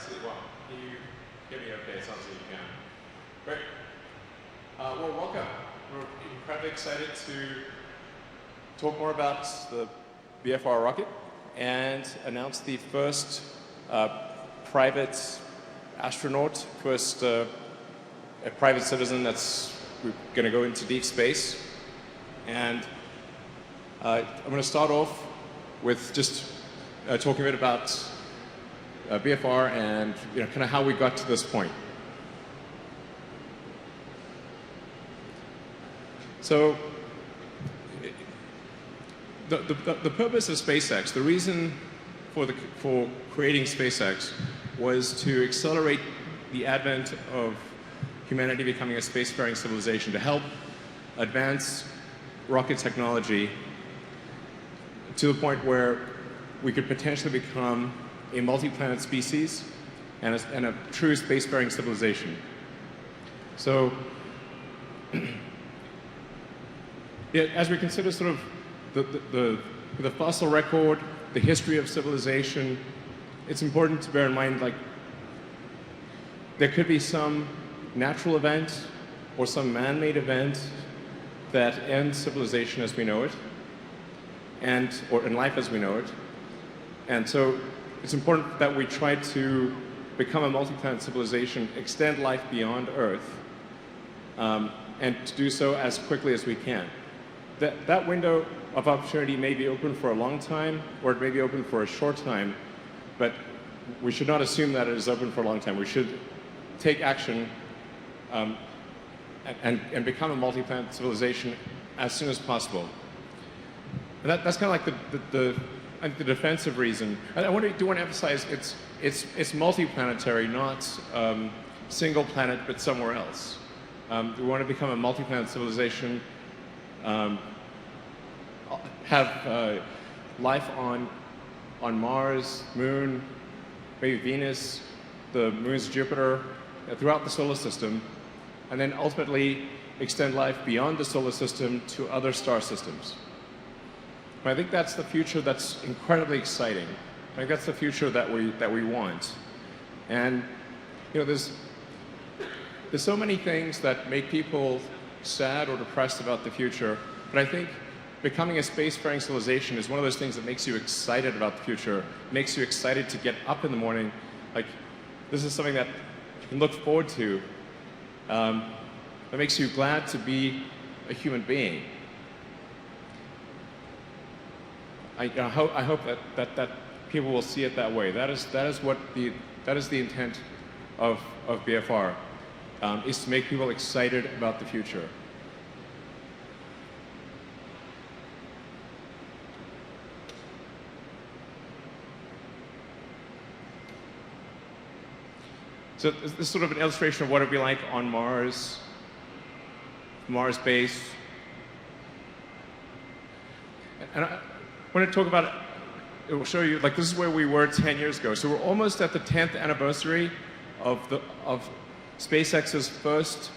see, well, can you hear me okay? It sounds like you can. Great. Well, welcome. We're incredibly excited to talk more about the BFR rocket and announce the first private astronaut, first a private citizen that's going to go into deep space. And I'm going to start off with just talking a bit about BFR and kind of how we got to this point. So the purpose of SpaceX, the reason for creating SpaceX, was to accelerate the advent of humanity becoming a spacefaring civilization, to help advance rocket technology to the point where we could potentially become a multi-planet species and a true spacefaring civilization. So, yeah, as we consider sort of the fossil record, the history of civilization, it's important to bear in mind, like, there could be some natural event or some man-made event that ends civilization as we know it, or in life as we know it. And so it's important that we try to become a multi-planet civilization, extend life beyond Earth, and to do so as quickly as we can. That window of opportunity may be open for a long time, or it may be open for a short time, but we should not assume that it is open for a long time. We should take action and become a multi-planet civilization as soon as possible. And that's kind of like the defensive reason. And I do want to emphasize it's multi-planetary, not single planet, but somewhere else. We want to become a multi-planet civilization, have life on Mars, Moon, maybe Venus, the moons of Jupiter, throughout the solar system, and then ultimately extend life beyond the solar system to other star systems. And I think that's the future that's incredibly exciting. I think that's the future that we want. And there's so many things that make people sad or depressed about the future, but I think becoming a spacefaring civilization is one of those things that makes you excited about the future, makes you excited to get up in the morning. Like, this is something that you can look forward to, that makes you glad to be a human being. I hope that people will see it that way. That is the intent of BFR, is to make people excited about the future. So this is sort of an illustration of what it would be like on Mars base. And I want to talk about it. It will show you, like, this is where we were 10 years ago. So we're almost at the 10th anniversary of SpaceX's first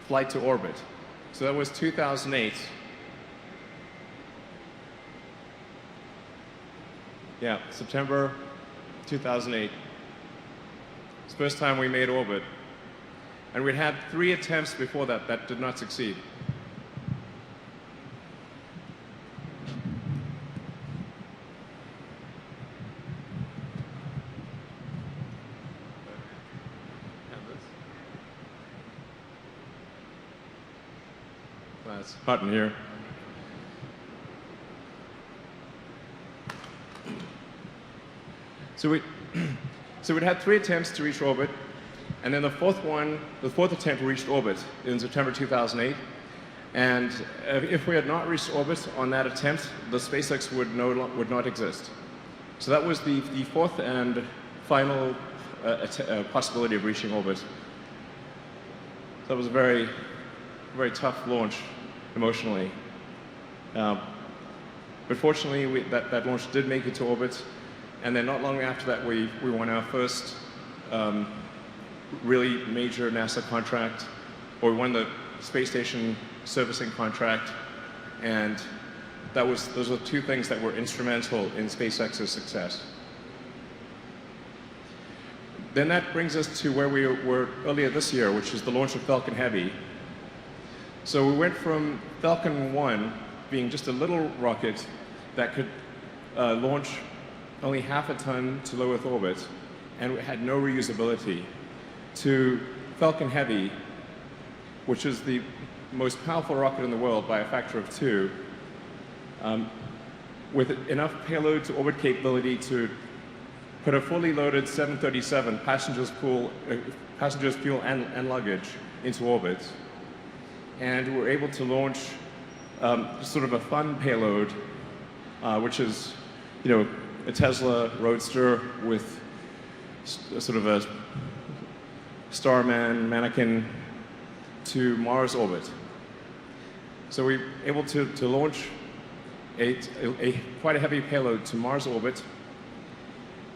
flight to orbit. So that was 2008. Yeah, September 2008. It's the first time we made orbit. And we'd had 3 attempts before that did not succeed. That's button here. So we'd had 3 attempts to reach orbit, and then the fourth attempt reached orbit in September 2008. And if we had not reached orbit on that attempt, the SpaceX would not exist. So that was the fourth and final possibility of reaching orbit. So that was a very, very tough launch emotionally. But fortunately, that launch did make it to orbit. And then not long after that, we won our first really major NASA contract, or we won the space station servicing contract, and those were 2 things that were instrumental in SpaceX's success. Then that brings us to where we were earlier this year, which is the launch of Falcon Heavy. So we went from Falcon 1 being just a little rocket that could launch only half a ton to low Earth orbit and had no reusability, to Falcon Heavy, which is the most powerful rocket in the world by a factor of 2, with enough payload to orbit capability to put a fully loaded 737 passengers, fuel, and luggage into orbit. And we're able to launch sort of a fun payload, which is, a Tesla Roadster with sort of a Starman mannequin to Mars orbit. So we're able to launch quite a heavy payload to Mars orbit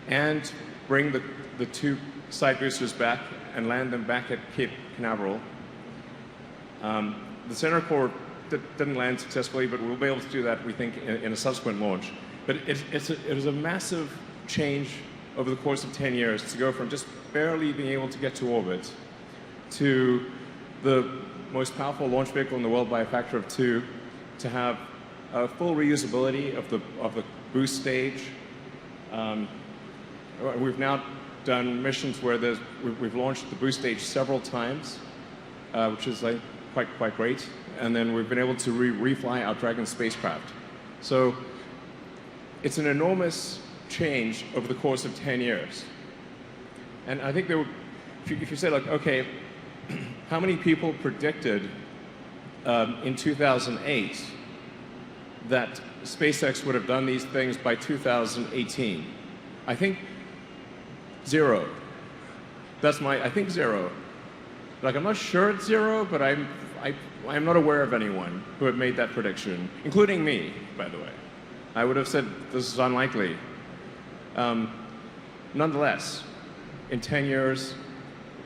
and bring the 2 side boosters back and land them back at Cape Canaveral. The center core didn't land successfully, but we'll be able to do that, we think, in a subsequent launch. But it was a massive change over the course of 10 years to go from just barely being able to get to orbit to the most powerful launch vehicle in the world by a factor of 2, to have full reusability of the boost stage. We've now done missions where we've launched the boost stage several times, which is quite great. And then we've been able to refly our Dragon spacecraft. So it's an enormous change over the course of 10 years. And I think if you say, like, okay, how many people predicted in 2008 that SpaceX would have done these things by 2018? I think 0. I think 0. Like, I'm not sure it's 0, but I'm not aware of anyone who had made that prediction, including me, by the way. I would have said this is unlikely. Nonetheless, in 10 years,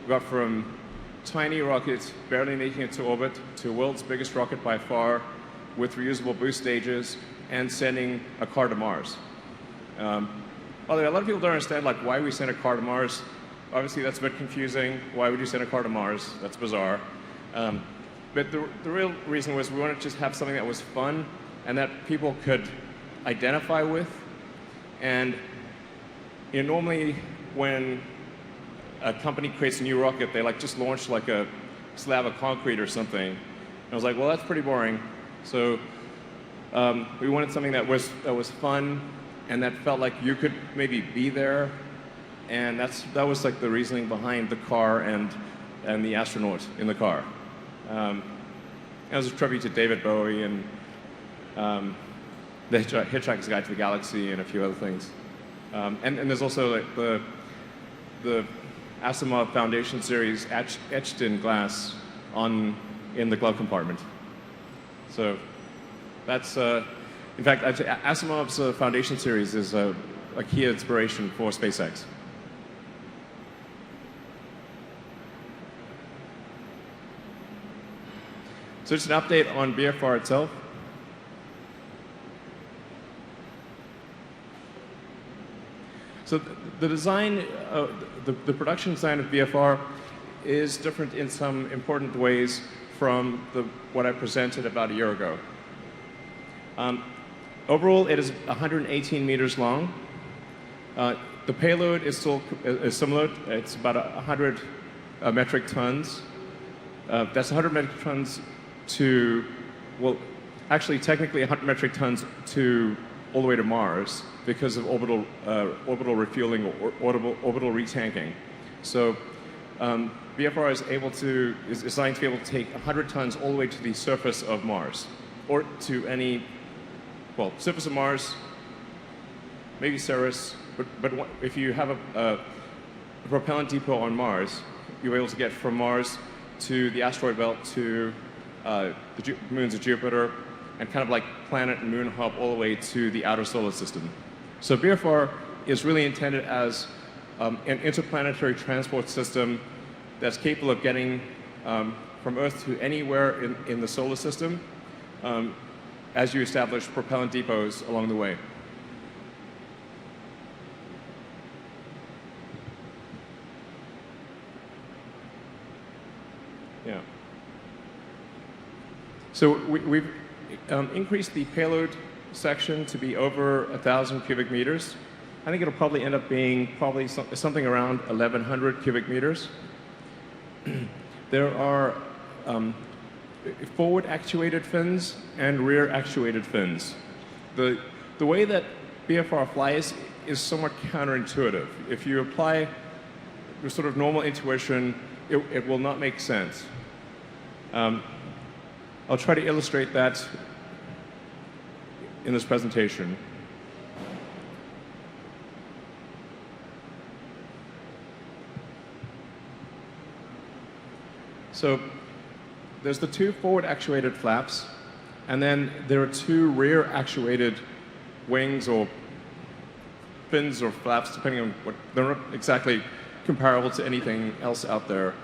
we got from tiny rockets barely making it to orbit to the world's biggest rocket by far, with reusable boost stages and sending a car to Mars. Although a lot of people don't understand, like, why we sent a car to Mars. Obviously, that's a bit confusing. Why would you send a car to Mars? That's bizarre. But the real reason was we wanted to just have something that was fun and that people could identify with. And normally when a company creates a new rocket, they just launch like a slab of concrete or something. And I was like, well, that's pretty boring. So we wanted something that was fun and that felt like you could maybe be there. And that was like the reasoning behind the car and the astronaut in the car. That was a tribute to David Bowie and the Hitchhiker's Guide to the Galaxy and a few other things. And there's also like the Asimov Foundation series etched in glass in the glove compartment. So that's, in fact, Asimov's Foundation series is a key inspiration for SpaceX. So just an update on BFR itself. So the design, the production design of BFR is different in some important ways from what I presented about a year ago. Overall, it is 118 meters long. The payload is similar. It's about 100 metric tons. That's 100 metric tons to, well, actually technically 100 metric tons to all the way to Mars because of orbital refueling or orbital retanking. So BFR is designed to be able to take 100 tons all the way to the surface of Mars, or to any, well, surface of Mars, maybe Ceres, but if you have a propellant depot on Mars, you're able to get from Mars to the asteroid belt to the moons of Jupiter, and kind of like planet and moon hop all the way to the outer solar system. So BFR is really intended as an interplanetary transport system that's capable of getting from Earth to anywhere in the solar system as you establish propellant depots along the way. So we've increased the payload section to be over 1,000 cubic meters. I think it'll probably end up being something around 1,100 cubic meters. There are forward actuated fins and rear actuated fins. The way that BFR flies is somewhat counterintuitive. If you apply your sort of normal intuition, it will not make sense. I'll try to illustrate that in this presentation. So there's the two forward actuated flaps, and then there are two rear actuated wings or fins or flaps, depending on what. They're not exactly comparable to anything else out there.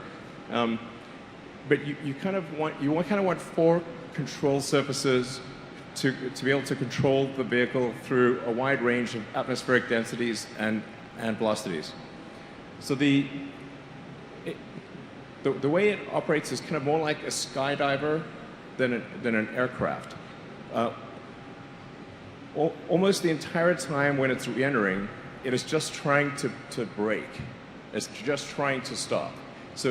But you kind of want four control surfaces to be able to control the vehicle through a wide range of atmospheric densities and velocities. So the way it operates is kind of more like a skydiver than an aircraft. Almost the entire time when it's re-entering, it is just trying to brake. It's just trying to stop. So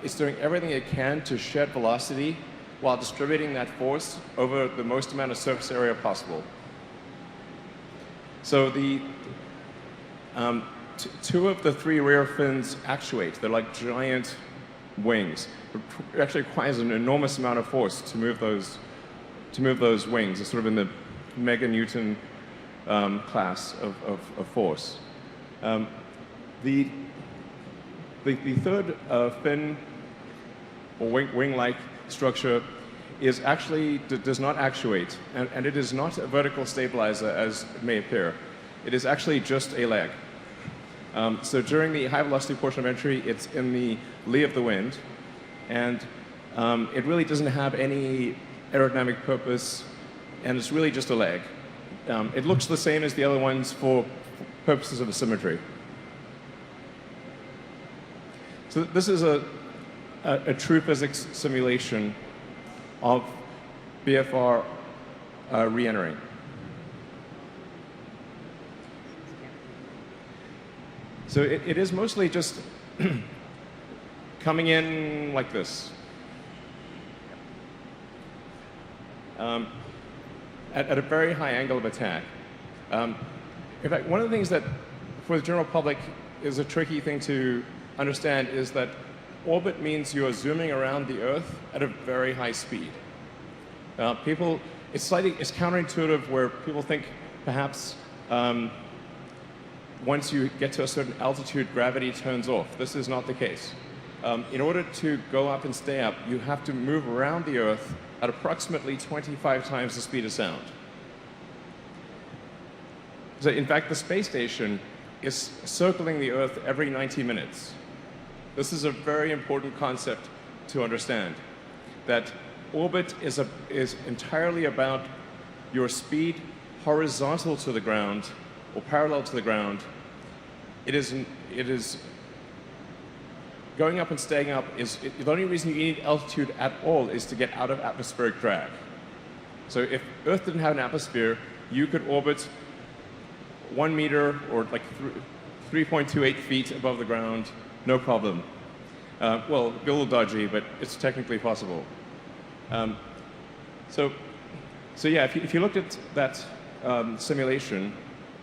it's doing everything it can to shed velocity while distributing that force over the most amount of surface area possible. So two of the three rear fins actuate. They're like giant wings. It actually requires an enormous amount of force to move those wings. It's sort of in the meganewton class of force. The third fin or wing-like structure is actually does not actuate, and it is not a vertical stabilizer as it may appear. It is actually just a leg. So during the high velocity portion of entry, it's in the lee of the wind, and it really doesn't have any aerodynamic purpose, and it's really just a leg. It looks the same as the other ones for purposes of symmetry. So this is a true physics simulation of BFR re-entering. So it is mostly just coming in like this. At a very high angle of attack. In fact, one of the things that, for the general public, is a tricky thing to understand is that orbit means you are zooming around the Earth at a very high speed. It's counterintuitive where people think perhaps once you get to a certain altitude, gravity turns off. This is not the case. In order to go up and stay up, you have to move around the Earth at approximately 25 times the speed of sound. So in fact, the space station is circling the Earth every 90 minutes. This is a very important concept to understand, that orbit is entirely about your speed horizontal to the ground or parallel to the ground. It is going up and staying up the only reason you need altitude at all is to get out of atmospheric drag. So if Earth didn't have an atmosphere, you could orbit 1 meter or like 3.28 feet above the ground, no problem. Well, a little dodgy, but it's technically possible. So yeah, if you looked at that simulation,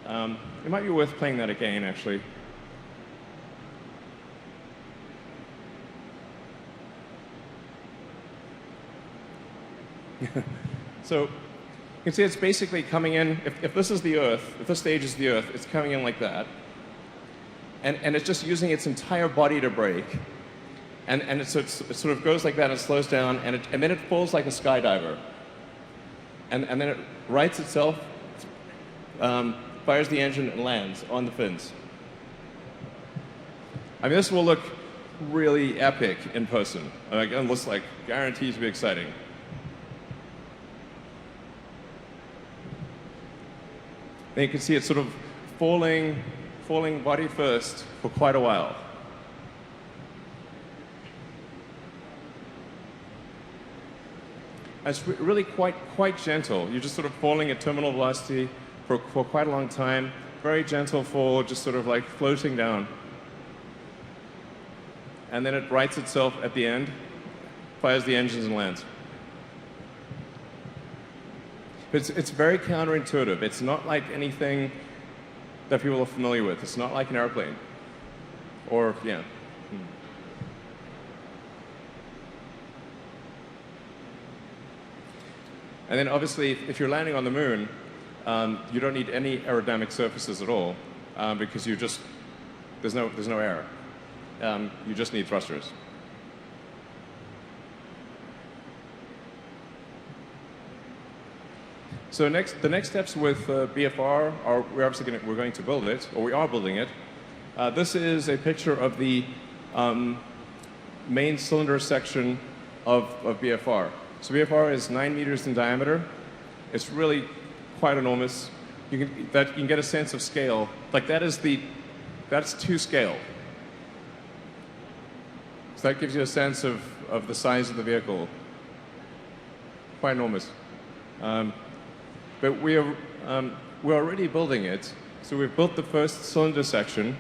it might be worth playing that again, actually. So you can see it's basically coming in, if this is the Earth, if this stage is the Earth, it's coming in like that. And it's just using its entire body to brake. And it sort of goes like that and slows down, and then it falls like a skydiver. And then it rights itself, fires the engine, and lands on the fins. I mean, this will look really epic in person. It looks like guaranteed to be exciting. And you can see it sort of falling body first for quite a while. It's really quite gentle. You're just sort of falling at terminal velocity for quite a long time. Very gentle fall, just sort of like floating down. And then it rights itself at the end, fires the engines and lands. But it's very counterintuitive. It's not like anything that people are familiar with. It's not like an airplane. Or, yeah. And then obviously, if you're landing on the moon, you don't need any aerodynamic surfaces at all, because there's no air. You just need thrusters. So the next steps with BFR are we're going to build it, or we are building it. This is a picture of the main cylinder section of BFR. So BFR is 9 meters in diameter. It's really quite enormous. You can get a sense of scale. Like that's to scale. So that gives you a sense of the size of the vehicle. Quite enormous. But we're already building it. So we've built the first cylinder section.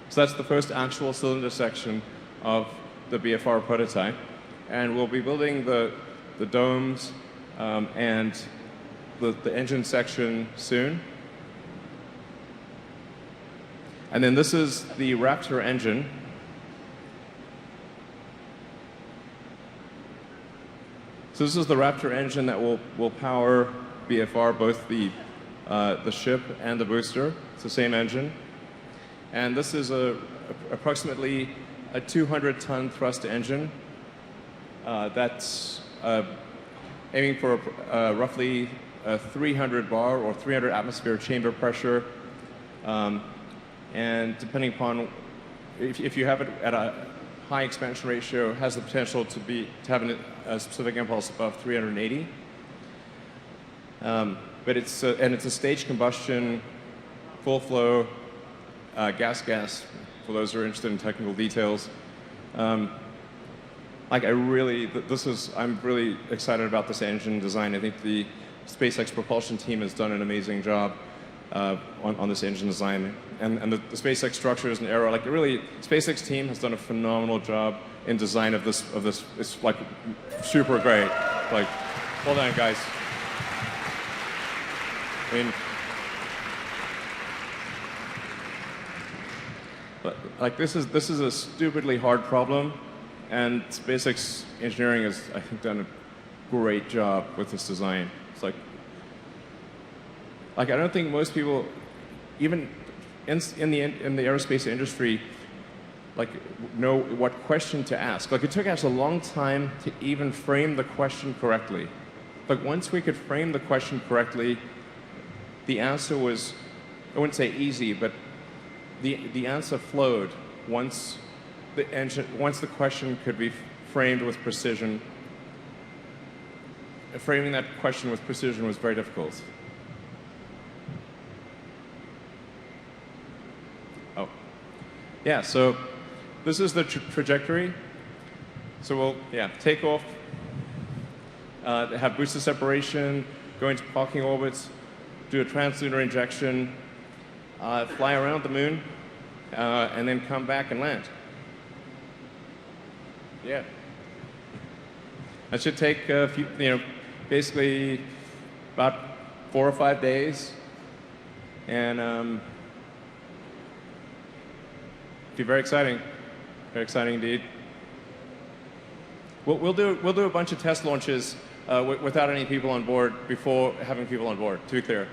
So that's the first actual cylinder section of the BFR prototype. And we'll be building the domes and the engine section soon. And then this is the Raptor engine. So this is the Raptor engine that will power BFR, both the ship and the booster. It's the same engine. And this is approximately a 200-ton thrust engine that's aiming for roughly a 300 bar or 300 atmosphere chamber pressure. And depending upon, if you have it at a high expansion ratio, has the potential to have a specific impulse above 380. But it's a staged combustion, full flow, gas. For those who are interested in technical details, I'm really excited about this engine design. I think the SpaceX propulsion team has done an amazing job on this engine design, and the SpaceX structures and aero. Like really, SpaceX team has done a phenomenal job in design of this. It's like super great. Like, well done, guys. I mean, like this is a stupidly hard problem, and SpaceX engineering has, I think, done a great job with this design. It's like I don't think most people, even in the aerospace industry, like know what question to ask. Like it took us a long time to even frame the question correctly. But once we could frame the question correctly, the answer was, I wouldn't say easy, but the answer flowed once the question could be framed with precision. Framing that question with precision was very difficult. Oh, yeah. So this is the trajectory. So we'll take off, have booster separation, go into parking orbits, do a translunar injection, fly around the moon, and then come back and land. Yeah. That should take a few, basically about 4 or 5 days, and be very exciting indeed. We'll do a bunch of test launches without any people on board before having people on board. To be clear,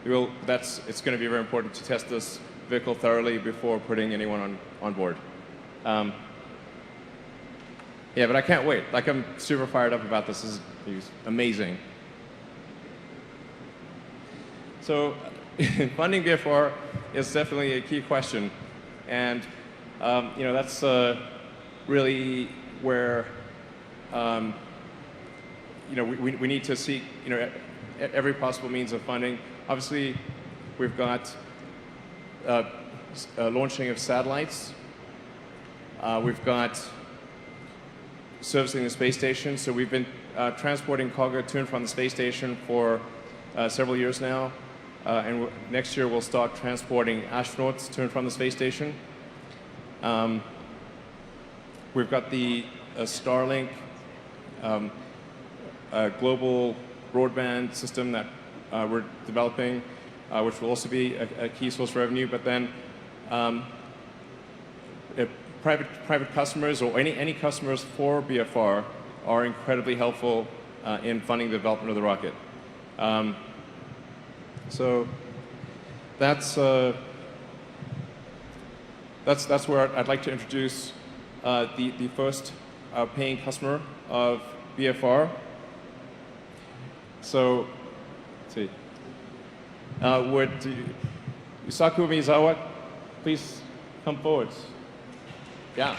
it's going to be very important to test this vehicle thoroughly before putting anyone on board. Yeah, but I can't wait. Like I'm super fired up about this. This is amazing. So, funding BFR is definitely a key question, and that's really where we need to seek every possible means of funding. Obviously, we've got launching of satellites. We've got servicing the space station. So we've been transporting cargo to and from the space station for several years now. And next year we'll start transporting astronauts to and from the space station. We've got the Starlink global broadband system that we're developing, which will also be a key source of revenue. But then private customers or any customers for BFR are incredibly helpful in funding the development of the rocket. So that's where I'd like to introduce the first paying customer of BFR. So, let's see. Would Yusaku Miyazawa please come forward? Yeah.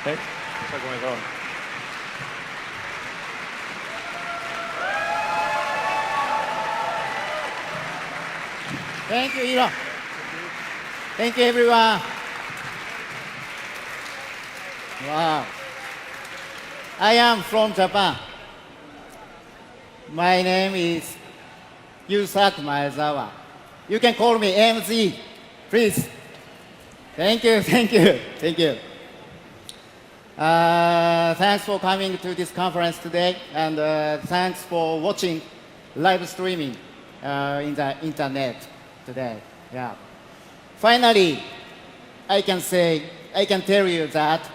Okay. Thank you, Elon. Thank you, everyone. Wow. I am from Japan. My name is Yusaku Maezawa. You can call me MZ, please. Thank you, thank you, thank you. Thanks for coming to this conference today, and thanks for watching live streaming in the internet today. Yeah. Finally, I can tell you that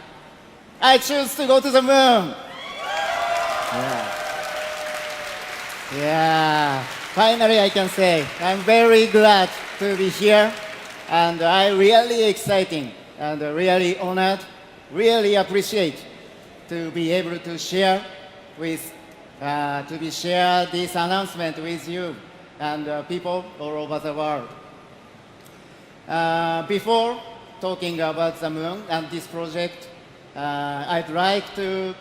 I choose to go to the moon. Yeah. Finally, I can say I'm very glad to be here, and I'm really exciting and really honored, really appreciate to be able to share this announcement with you and people all over the world. Before talking about the moon and this project, I'd like to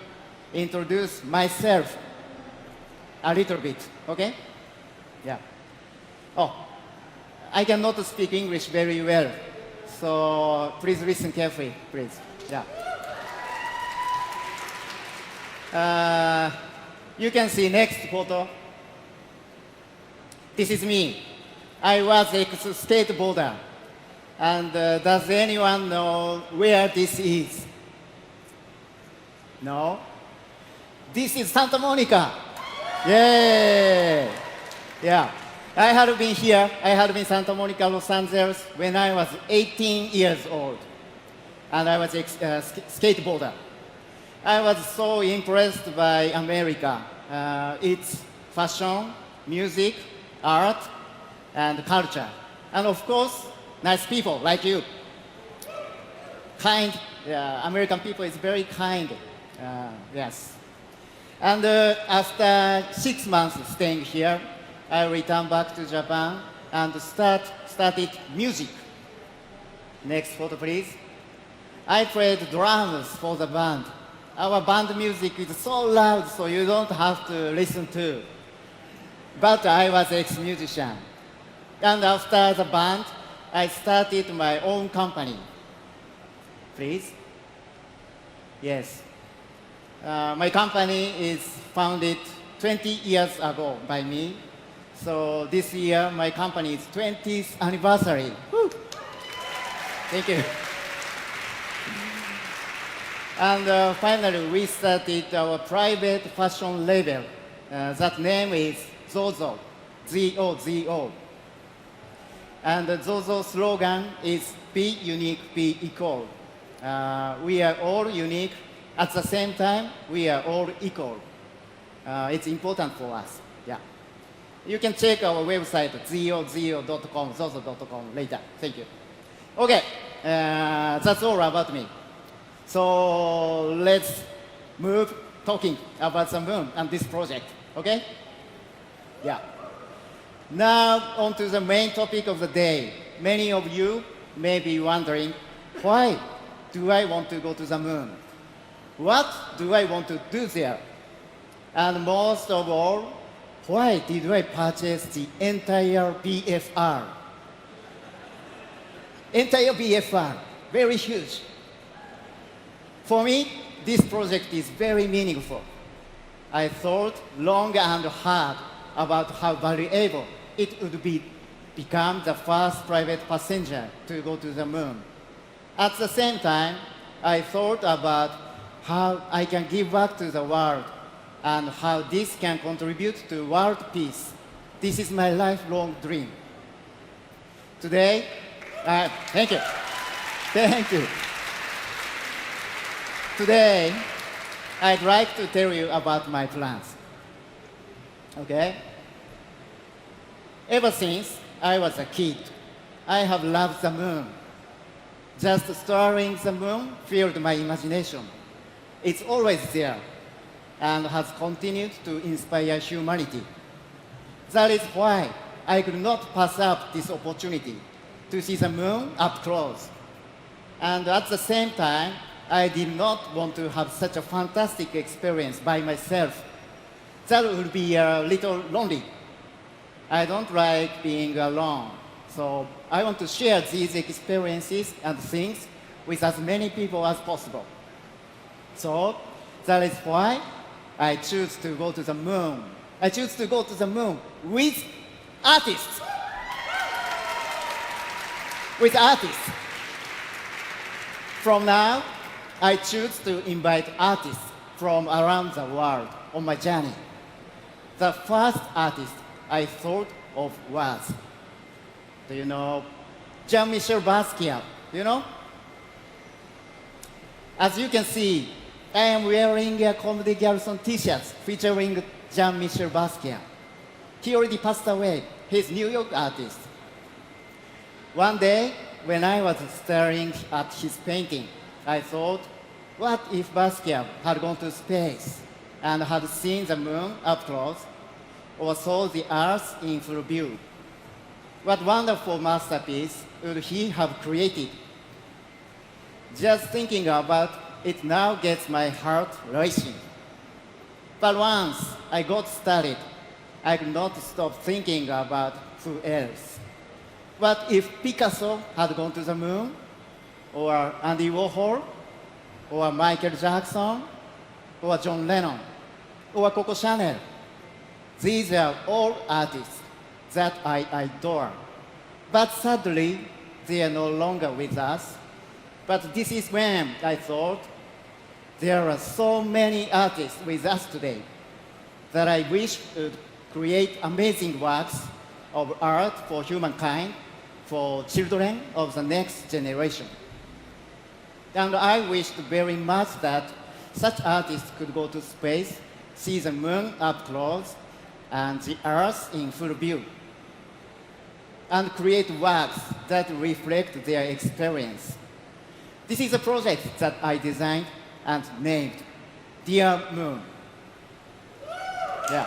introduce myself a little bit, okay? Yeah. Oh, I cannot speak English very well, so please listen carefully, please. Yeah. You can see next photo. This is me. I was ex-skateboarder. And does anyone know where this is? No? This is Santa Monica. Yay! Yeah. I had been here. I had been Santa Monica, Los Angeles when I was 18 years old. And I was a skateboarder. I was so impressed by America. Its fashion, music, art, and culture. And of course, nice people like you. Kind, American people is very kind, yes. And after 6 months staying here, I returned back to Japan and started music. Next photo, please. I played drums for the band. Our band music is so loud, so you don't have to listen to. But I was ex-musician. And after the band, I started my own company. Please? Yes. My company is founded 20 years ago by me. So this year, my company is 20th anniversary. Woo. Thank you. And finally, we started our private fashion label. That name is Zozo, Z-O-Z-O. And the Zozo slogan is be unique, be equal. We are all unique. At the same time, we are all equal. It's important for us. Yeah. You can check our website, zozo.com, zozo.com later. Thank you. Okay, that's all about me. So let's move talking about the moon and this project, okay? Yeah. Now on to the main topic of the day. Many of you may be wondering, why do I want to go to the moon? What do I want to do there? And most of all, why did I purchase the entire BFR? Entire BFR, very huge. For me, this project is very meaningful. I thought long and hard about how valuable it would be become the first private passenger to go to the moon. At the same time, I thought about how I can give back to the world and how this can contribute to world peace. This is my lifelong dream. Today, thank you. Thank you. Today, I'd like to tell you about my plans. Okay? Ever since I was a kid, I have loved the moon. Just staring the moon filled my imagination. It's always there and has continued to inspire humanity. That is why I could not pass up this opportunity to see the moon up close. And at the same time, I did not want to have such a fantastic experience by myself. That would be a little lonely. I don't like being alone. So I want to share these experiences and things with as many people as possible. So that is why I choose to go to the moon. I choose to go to the moon with artists. With artists. From now, I choose to invite artists from around the world on my journey. The first artist I thought of was, do you know, Jean-Michel Basquiat, you know? As you can see, I am wearing a Comedy Garrison t-shirt featuring Jean-Michel Basquiat. He already passed away. He's a New York artist. One day, when I was staring at his painting, I thought, what if Basquiat had gone to space and had seen the moon up close or saw the Earth in full view? What wonderful masterpiece would he have created? Just thinking about it now gets my heart racing. But once I got started, I could not stop thinking about who else. What if Picasso had gone to the moon? Or Andy Warhol? Or Michael Jackson? Or John Lennon? Or Coco Chanel? These are all artists that I adore. But sadly, they are no longer with us. But this is when I thought, there are so many artists with us today that I wish would create amazing works of art for humankind, for children of the next generation. And I wished very much that such artists could go to space, see the moon up close, and the Earth in full view, and create works that reflect their experience. This is a project that I designed and named Dear Moon. Yeah.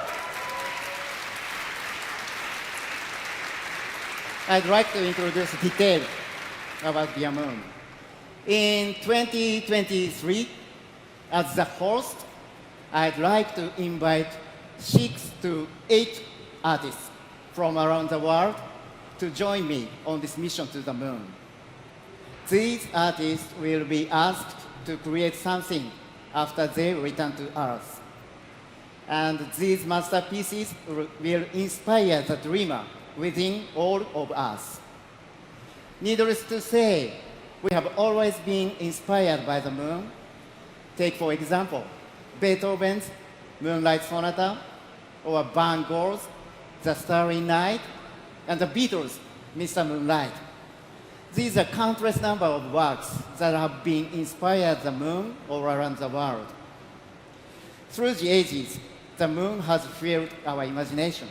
I'd like to introduce details about Dear Moon. In 2023, as the host, I'd like to invite 6 to 8 artists from around the world to join me on this mission to the moon. These artists will be asked to create something after they return to Earth. And these masterpieces will inspire the dreamer within all of us. Needless to say, we have always been inspired by the moon. Take, for example, Beethoven's Moonlight Sonata, or Van Gogh's The Starry Night, and the Beatles' Mr. Moonlight. These are countless number of works that have been inspired the moon all around the world. Through the ages, the moon has filled our imagination.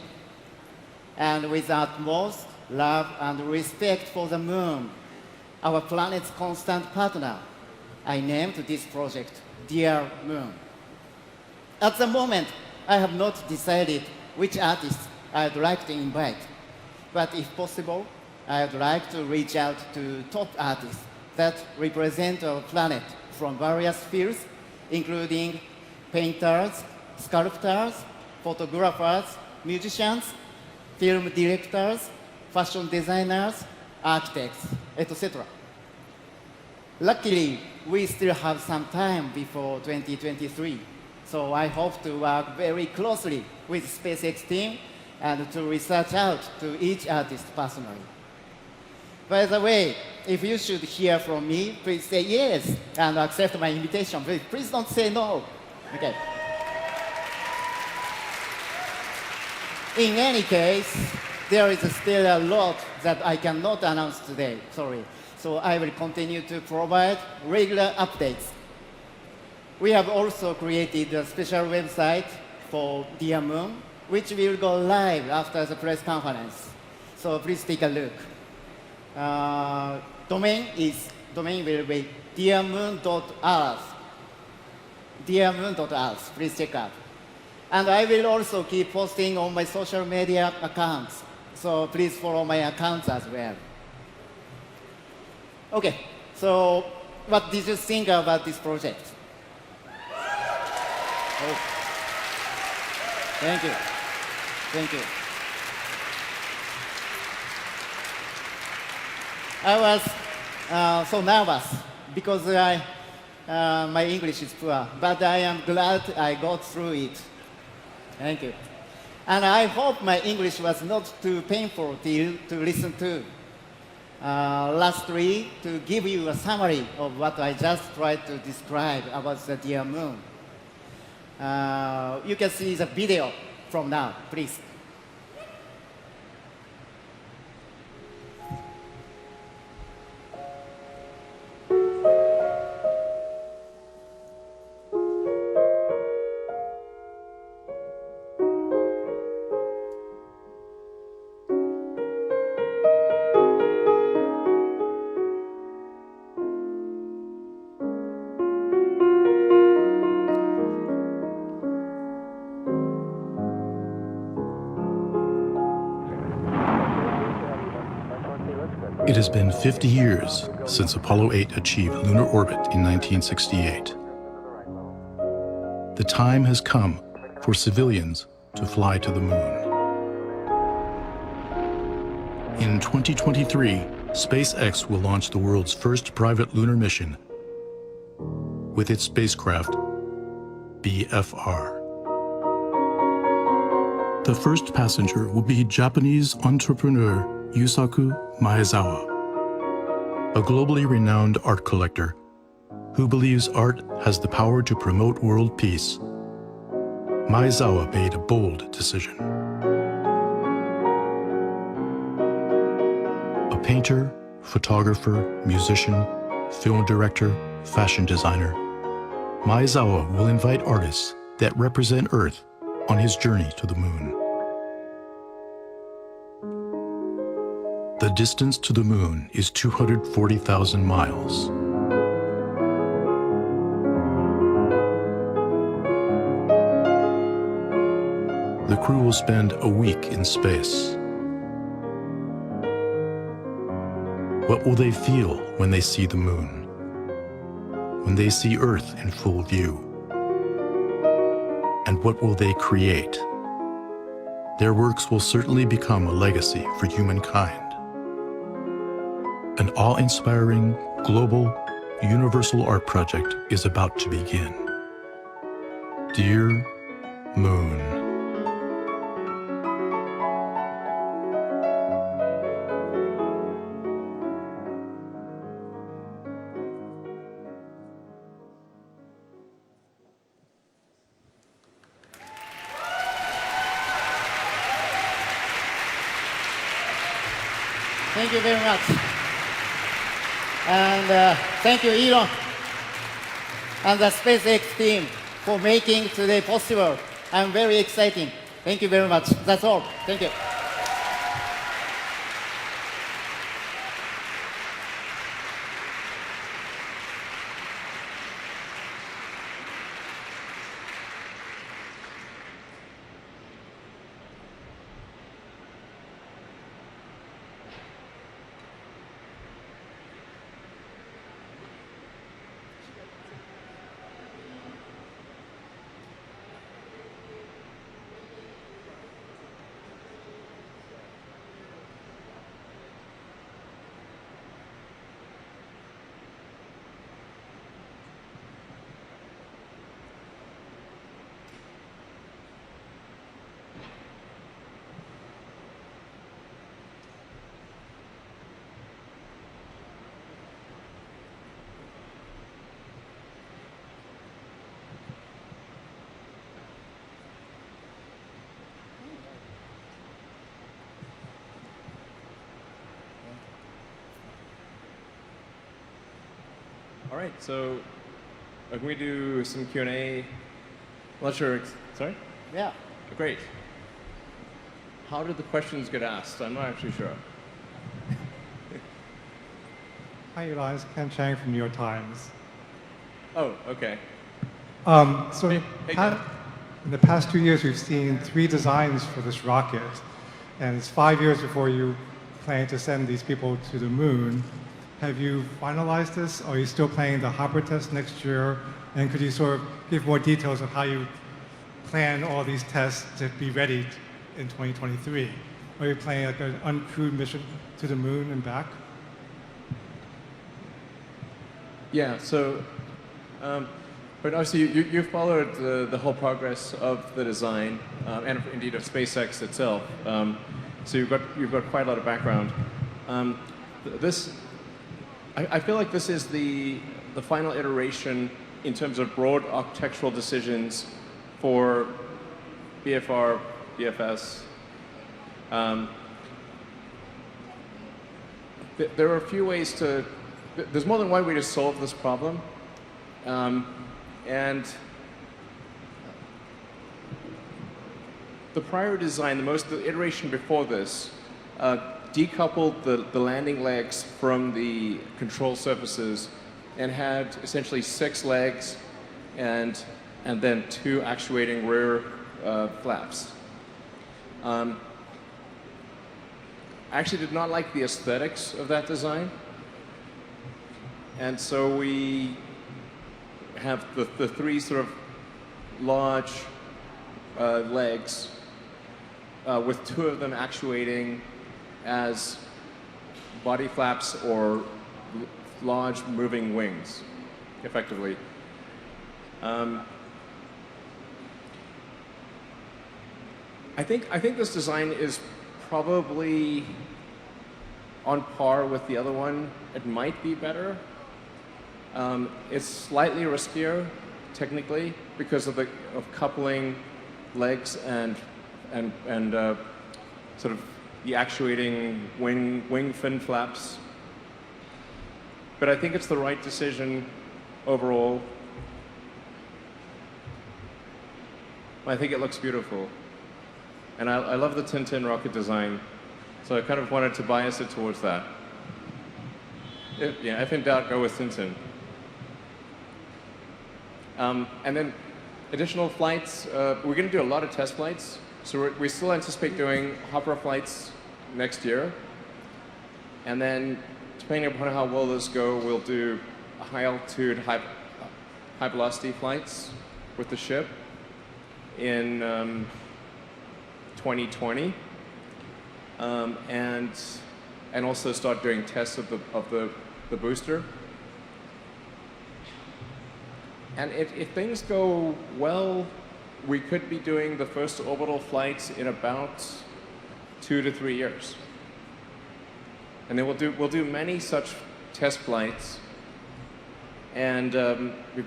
And with utmost love and respect for the moon, our planet's constant partner, I named this project Dear Moon. At the moment, I have not decided which artists I'd like to invite. But if possible, I'd like to reach out to top artists that represent our planet from various fields, including painters, sculptors, photographers, musicians, film directors, fashion designers, architects, etc. Luckily, we still have some time before 2023, so I hope to work very closely with SpaceX team and to research out to each artist personally. By the way, if you should hear from me, please say yes and accept my invitation. Please don't say no. Okay. In any case, there is still a lot that I cannot announce today, sorry. So I will continue to provide regular updates. We have also created a special website for Dear Moon, which will go live after the press conference. So please take a look. Domain will be dearmoon.earth. Dearmoon.earth, please check out. And I will also keep posting on my social media accounts. So please follow my accounts as well. Okay, so what did you think about this project? Oh. Thank you. Thank you. I was so nervous because my English is poor, but I am glad I got through it. Thank you. And I hope my English was not too painful to listen to. Lastly, to give you a summary of what I just tried to describe about the Dear Moon. You can see the video from now, please. It has been 50 years since Apollo 8 achieved lunar orbit in 1968. The time has come for civilians to fly to the moon. In 2023, SpaceX will launch the world's first private lunar mission with its spacecraft, BFR. The first passenger will be Japanese entrepreneur Yusaku Maezawa, a globally renowned art collector who believes art has the power to promote world peace. Maezawa made a bold decision. A painter, photographer, musician, film director, fashion designer, Maezawa will invite artists that represent Earth on his journey to the moon. The distance to the moon is 240,000 miles. The crew will spend a week in space. What will they feel when they see the moon? When they see Earth in full view? And what will they create? Their works will certainly become a legacy for humankind. An awe-inspiring, global, universal art project is about to begin. Dear Moon. Thank you very much. And thank you, Elon, and the SpaceX team for making today possible. I'm very excited. Thank you very much. That's all. Thank you. All right, so can we do some Q&A? Not sure. Sorry? Yeah. Great. How did the questions get asked? I'm not actually sure. Hi, Elon. It's Ken Chang from New York Times. Oh, okay. So Hey, Ken. in the past 2 years, we've seen 3 designs for this rocket, and it's 5 years before you plan to send these people to the moon. Have you finalized this? Are you still planning the hopper test next year? And could you sort of give more details of how you plan all these tests to be ready in 2023? Are you planning like an uncrewed mission to the moon and back? Yeah, so, but obviously you followed the whole progress of the design and indeed of SpaceX itself. So you've got quite a lot of background. I feel like this is the final iteration in terms of broad architectural decisions for BFR, BFS. There are a few ways to. There's more than one way to solve this problem, and the prior design, the iteration before this, decoupled the landing legs from the control surfaces and had essentially 6 legs and then 2 actuating rear flaps. I actually did not like the aesthetics of that design. And so we have the 3 sort of large legs with 2 of them actuating as body flaps or large moving wings, effectively. I think this design is probably on par with the other one. It might be better. It's slightly riskier, technically, because of coupling legs and sort of the actuating wing fin flaps. But I think it's the right decision overall. I think it looks beautiful. And I love the Tintin rocket design, so I kind of wanted to bias it towards that. If in doubt, go with Tintin. And then additional flights, we're going to do a lot of test flights. So we still anticipate doing hopper flights next year. And then, depending upon how well those go, we'll do high altitude, high velocity flights with the ship in 2020. And also start doing tests of the booster. And if things go well, we could be doing the first orbital flights in about 2 to 3 years. And then we'll do many such test flights and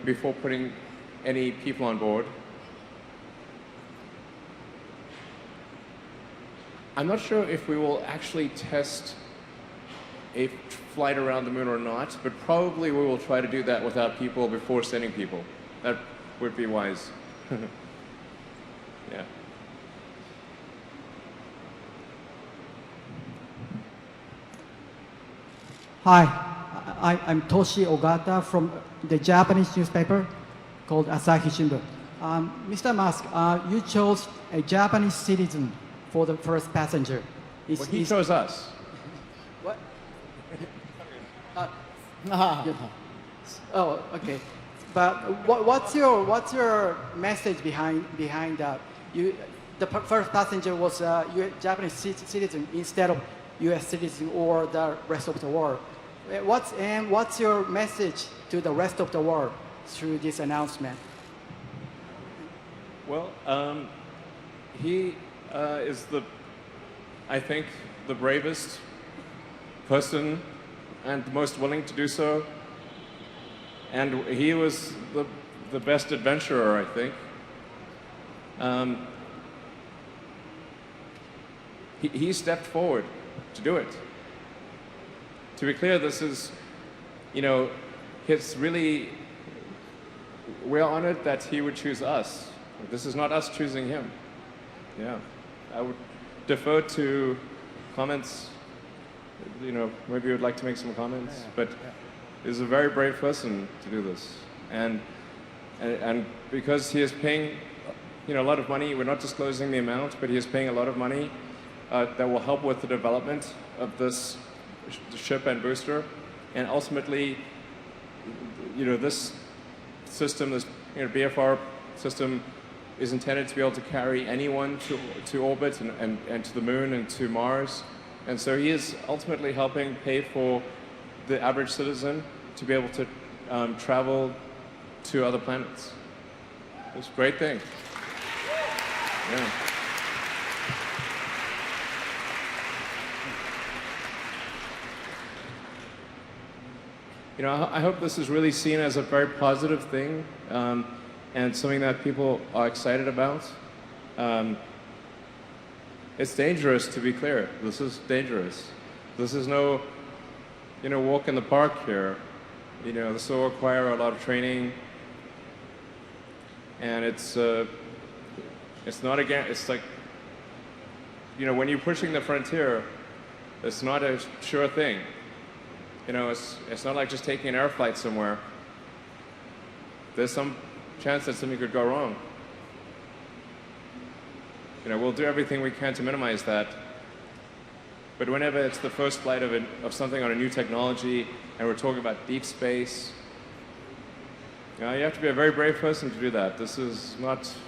before putting any people on board. I'm not sure if we will actually test a flight around the moon or not, but probably we will try to do that without people before sending people. That would be wise. Yeah. Hi, I'm Toshi Ogata from the Japanese newspaper called Asahi Shimbun. Mr. Musk, you chose a Japanese citizen for the first passenger. Well, he chose us. What? Oh, okay. But what's your message behind that? The first passenger was a Japanese citizen instead of U.S. citizen or the rest of the world. What's your message to the rest of the world through this announcement? Well, he is I think, the bravest person and the most willing to do so. And he was the best adventurer, I think. He stepped forward to do it. To be clear, this is, it's really, we're honored that he would choose us. This is not us choosing him. Yeah, I would defer to comments. You know, maybe you would like to make some comments, but he's a very brave person to do this. And because he is paying, you know, a lot of money, we're not disclosing the amount, but he is paying a lot of money that will help with the development of this ship and booster. And ultimately, you know, this system, this BFR system, is intended to be able to carry anyone to orbit and to the moon and to Mars. And so he is ultimately helping pay for the average citizen to be able to travel to other planets. It's a great thing. Yeah. You know, I hope this is really seen as a very positive thing and something that people are excited about. It's dangerous, to be clear. This is dangerous. This is no, you know, walk in the park here. You know, this will require a lot of training, and it's not again. It's like, you know, when you're pushing the frontier, it's not a sure thing. You know, it's not like just taking an air flight somewhere. There's some chance that something could go wrong. You know, we'll do everything we can to minimize that. But whenever it's the first flight of something on a new technology, and we're talking about deep space, you have to be a very brave person to do that. This is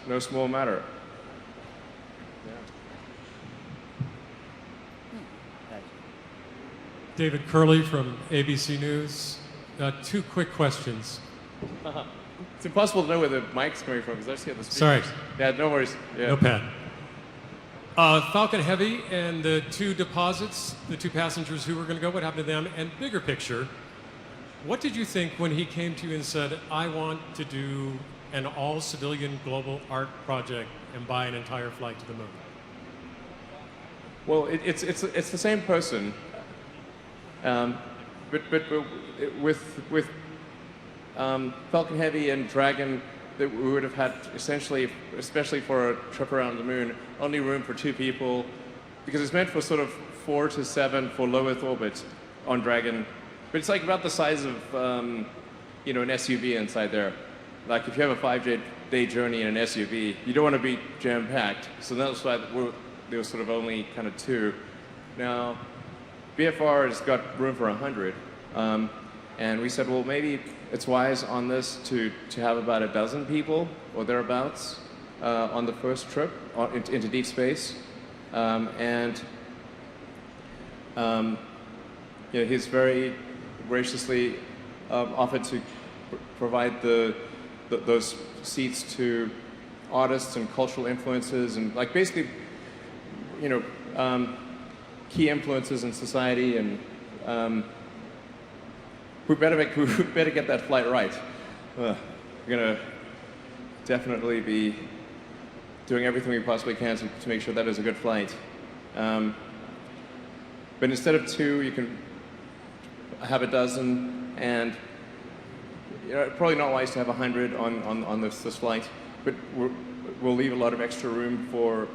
no small matter. David Curley from ABC News. Two quick questions. It's impossible to know where the mic's coming from because I just hear the speakers. Sorry. Yeah, no worries. Yeah. No pad. Falcon Heavy and the two deposits, the two passengers who were going to go, what happened to them? And bigger picture, what did you think when he came to you and said, I want to do an all-civilian global art project and buy an entire flight to the moon? Well, it's the same person, but with Falcon Heavy and Dragon, that we would have had essentially, especially for a trip around the moon, only room for 2 people, because it's meant for sort of 4 to 7 for low Earth orbit on Dragon. But it's like about the size of, you know, an SUV inside there. Like if you have a 5-day journey in an SUV, you don't want to be jam-packed. So that's why there was sort of only kind of 2. Now, BFR has got room for 100. And we said, well, maybe it's wise on this to have about a dozen people or thereabouts on the first trip into deep space. And you know, he's very graciously offered to provide those seats to artists and cultural influences and like basically, you know, key influences in society and who better get that flight right. We're gonna definitely be doing everything we possibly can to make sure that is a good flight. But instead of 2, you can have a dozen, and you know, probably not wise to have 100 on this flight. But we'll leave a lot of extra room for,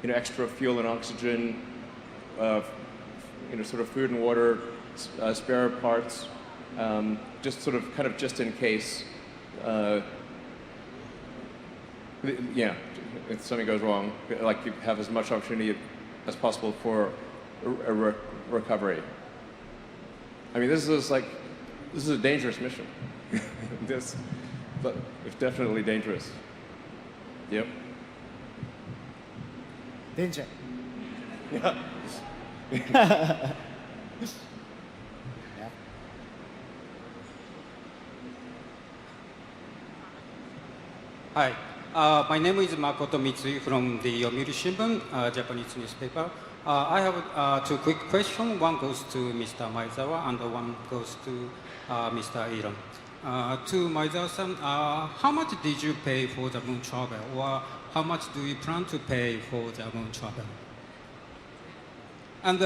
you know, extra fuel and oxygen, you know, sort of food and water, spare parts. Just sort of kind of just in case, yeah, if something goes wrong, like you have as much opportunity as possible for a recovery. I mean, this is a dangerous mission. It's definitely dangerous. Yep. Danger. Yeah. Hi, my name is Makoto Mitsui from the Yomiuri Shimbun, Japanese newspaper. I have 2 quick questions. One goes to Mr. Maezawa and one goes to Mr. Elon. To Maezawa-san, how much did you pay for the moon travel, or how much do you plan to pay for the moon travel? And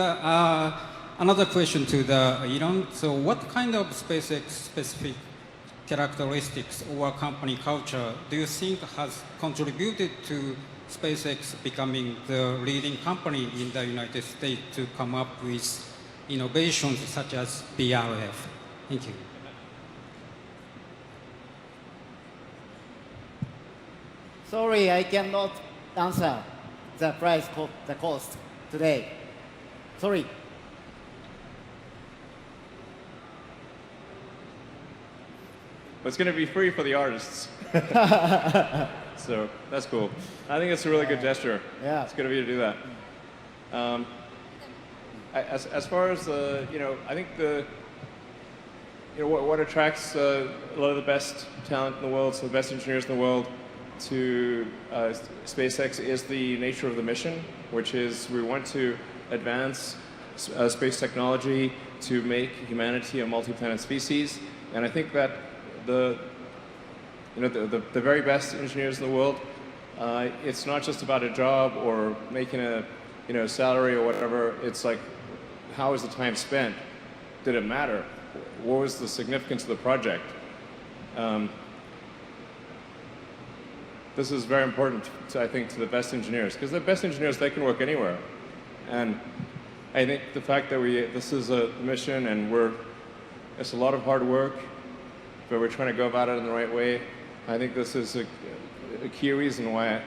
another question to the Elon. So what kind of SpaceX specific characteristics or company culture do you think has contributed to SpaceX becoming the leading company in the United States to come up with innovations such as BRF? Thank you. Sorry, I cannot answer the price, the cost today. Sorry. But it's going to be free for the artists. So that's cool. I think it's a really good gesture. Yeah. It's good of you to do that. As far as I think what attracts a lot of the best talent in the world, so the best engineers in the world, to SpaceX is the nature of the mission, which is we want to advance space technology to make humanity a multi-planet species, and I think that the very best engineers in the world, it's not just about a job or making a salary or whatever. It's like, how was the time spent? Did it matter? What was the significance of the project? This is very important, I think, to the best engineers, because the best engineers, they can work anywhere. And I think the fact that this is a mission and it's a lot of hard work, but we're trying to go about it in the right way. I think this is a key reason why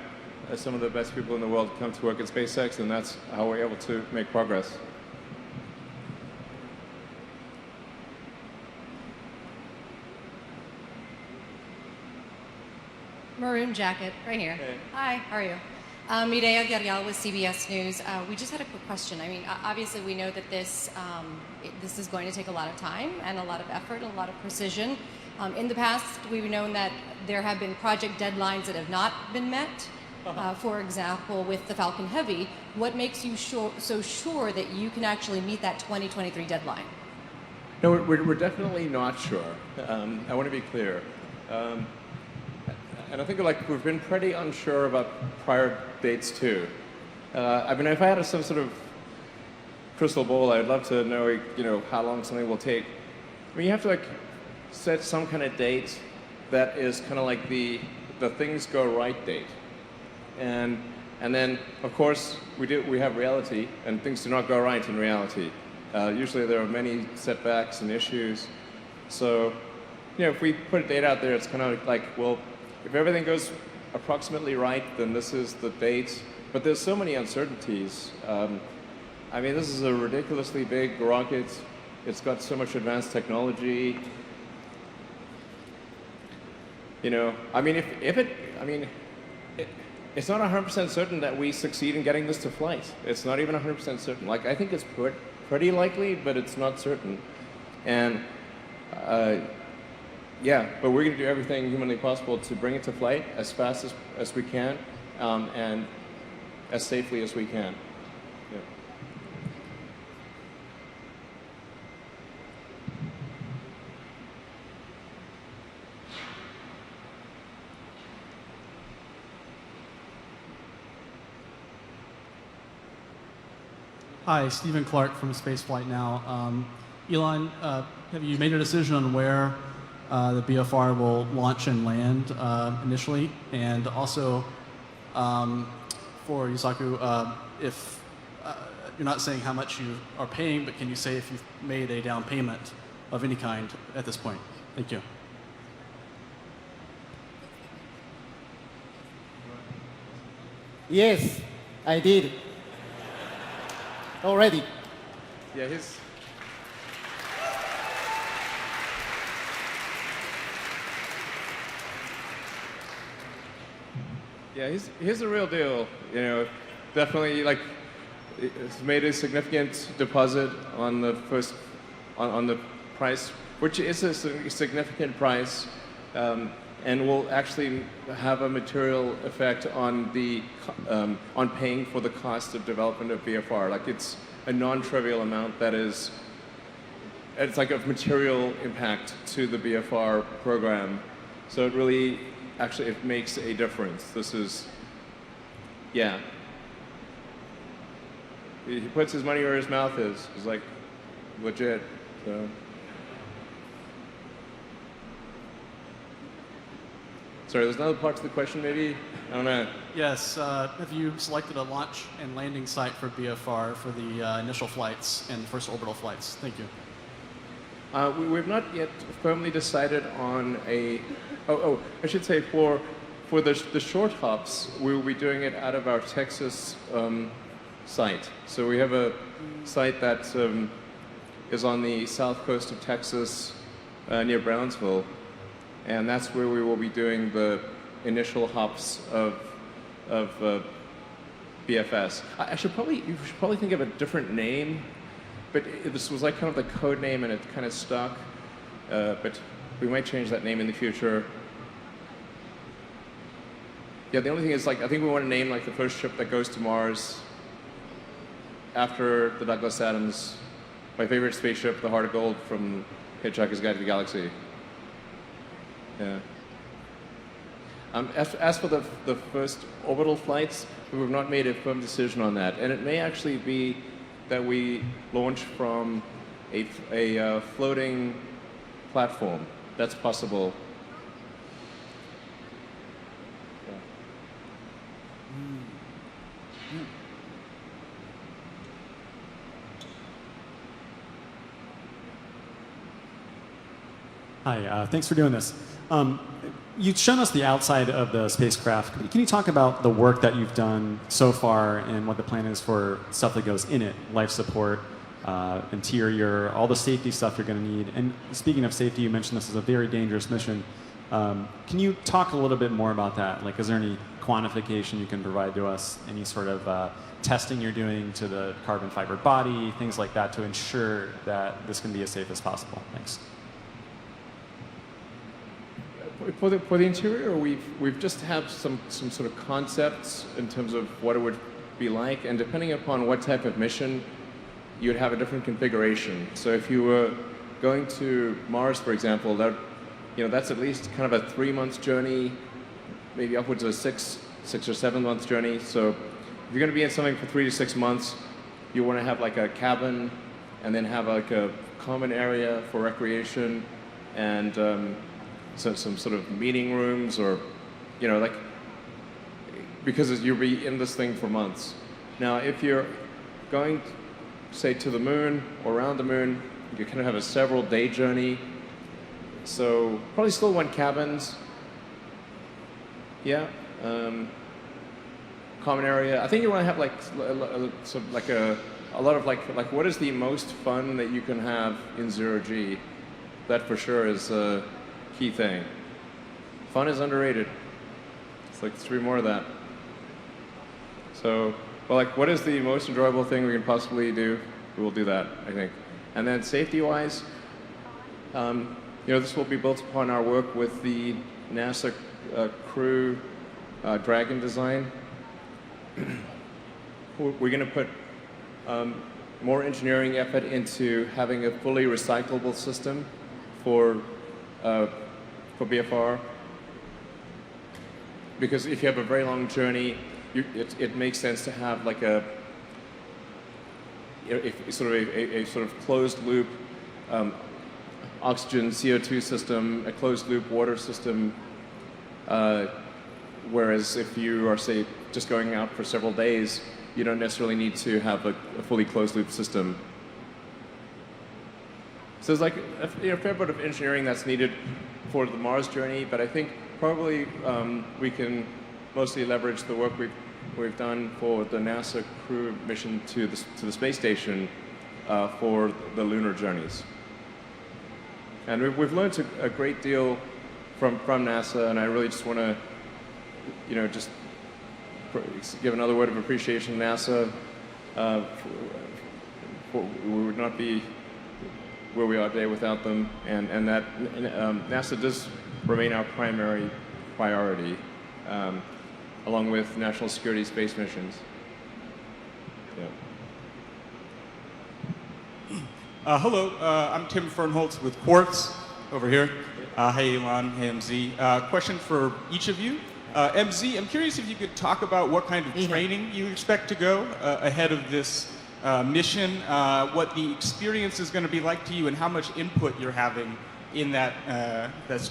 some of the best people in the world come to work at SpaceX, and that's how we're able to make progress. Maroon jacket, right here. Hey. Hi, how are you? Mireya Gabriel with CBS News. We just had a quick question. I mean, obviously we know that this is going to take a lot of time and a lot of effort and a lot of precision. In the past, we've known that there have been project deadlines that have not been met. For example, with the Falcon Heavy, what makes you so sure that you can actually meet that 2023 deadline? No, we're definitely not sure. I want to be clear. And I think we've been pretty unsure about prior dates too. I mean, if I had some sort of crystal ball, I'd love to know, how long something will take. I mean, you have to set some kind of date that is kind of like the things go right date. And then, of course, we have reality, and things do not go right in reality. Usually there are many setbacks and issues. So, if we put a date out there, it's kind of like, well, if everything goes approximately right, then this is the date. But there's so many uncertainties. I mean, this is a ridiculously big rocket. It's got so much advanced technology. I mean, it's not 100% certain that we succeed in getting this to flight. It's not even 100% certain. I think it's pretty likely, but it's not certain. And yeah, but we're going to do everything humanly possible to bring it to flight as fast as we can, and as safely as we can. Yeah. Hi, Stephen Clark from Spaceflight Now. Elon, have you made a decision on where the BFR will launch and land initially? And also, for Yusaku, if you're not saying how much you are paying, but can you say if you've made a down payment of any kind at this point? Thank you. Yes, I did. Already. Yeah, here's the real deal. Definitely it's made a significant deposit on the on the price, which is a significant price, and will actually have a material effect on on paying for the cost of development of VFR. It's a non-trivial amount that is. It's like of material impact to the BFR program. So it really, actually, it makes a difference. This is, yeah. He puts his money where his mouth is. It's legit. So. Sorry, there's another part to the question, maybe? I don't know. Yes. Have you selected a launch and landing site for BFR for the initial flights and first orbital flights? Thank you. We've not yet firmly decided on a. I should say for the short hops, we will be doing it out of our Texas site. So we have a site that is on the south coast of Texas, near Brownsville, and that's where we will be doing the initial hops of BFS. You should probably think of a different name, but this was like kind of the code name, and it kind of stuck. But we might change that name in the future. Yeah, the only thing is, like, I think we want to name like the first ship that goes to Mars after the Douglas Adams, my favorite spaceship, the Heart of Gold from Hitchhiker's Guide to the Galaxy. Yeah. As for the first orbital flights, we've not made a firm decision on that, and it may actually be that we launch from a floating platform. That's possible. Hi, thanks for doing this. You've shown us the outside of the spacecraft. Can you talk about the work that you've done so far and what the plan is for stuff that goes in it? Life support, interior, all the safety stuff you're going to need. And speaking of safety, you mentioned this is a very dangerous mission. Can you talk a little bit more about that? Like, is there any quantification you can provide to us? Any sort of testing you're doing to the carbon fiber body, things like that, to ensure that this can be as safe as possible? Thanks. For the interior, we've just have some sort of concepts in terms of what it would be like, and depending upon what type of mission, you'd have a different configuration. So if you were going to Mars, for example, that's at least kind of a 3-month journey, maybe upwards of a 6 or 7 month journey. So if you're going to be in something for 3 to 6 months, you want to have like a cabin, and then have like a common area for recreation, and some sort of meeting rooms, or, like, because you'll be in this thing for months. Now, if you're going, say, to the moon or around the moon, you kind of have a several day journey. So probably still want cabins. Yeah. Common area. I think you want to have like a lot of like what is the most fun that you can have in 0G? That for sure is a key thing. Fun is underrated. It's like 3 more of that. So, well, like, what is the most enjoyable thing we can possibly do? We will do that, I think. And then safety-wise, this will be built upon our work with the NASA Crew Dragon design. We're going to put more engineering effort into having a fully recyclable system for BFR, because if you have a very long journey, it makes sense to have like a sort of closed loop oxygen CO2 system, a closed loop water system. Whereas if you are, say, just going out for several days, you don't necessarily need to have a fully closed loop system. So there's like a fair bit of engineering that's needed for the Mars journey, but I think probably we can mostly leverage the work we've done for the NASA Crew mission to the space station for the lunar journeys. And we've learned a great deal from NASA, and I really just want to, just give another word of appreciation to NASA. We would not be where we are today without them, and that NASA does remain our primary priority, along with national security space missions. Yeah. Hello, I'm Tim Fernholtz with Quartz over here. Hey Elon, hey MZ. Question for each of you. MZ, I'm curious if you could talk about what kind of training you expect to go ahead of this mission, what the experience is going to be like to you, and how much input you're having in that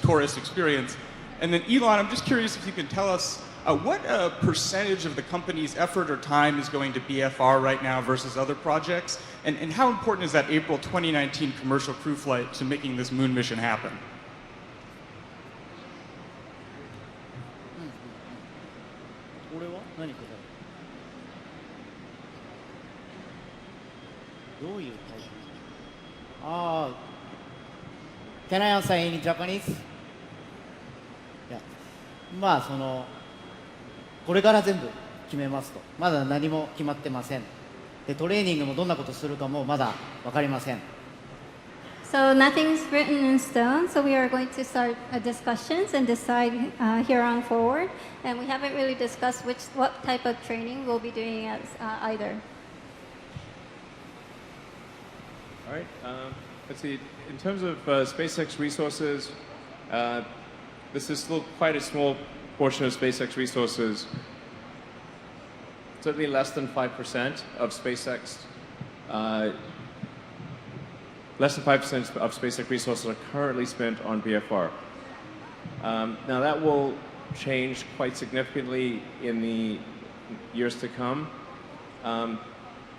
tourist experience. And then Elon, I'm just curious if you can tell us what percentage of the company's effort or time is going to BFR right now versus other projects? And how important is that April 2019 commercial crew flight to making this moon mission happen? Can I answer in Japanese? Yeah. まあそのこれから全部決めますと。まだ何も決まってません。でトレーニングもどんなことするかもまだ分かりません。So nothing's written in stone. So we are going to start discussions and decide here on forward. And we haven't really discussed what type of training we'll be doing as either. All right. Let's see. In terms of SpaceX resources, this is still quite a small portion of SpaceX resources. Certainly less than 5% of SpaceX. Less than 5% of SpaceX resources are currently spent on BFR. Now that will change quite significantly in the years to come.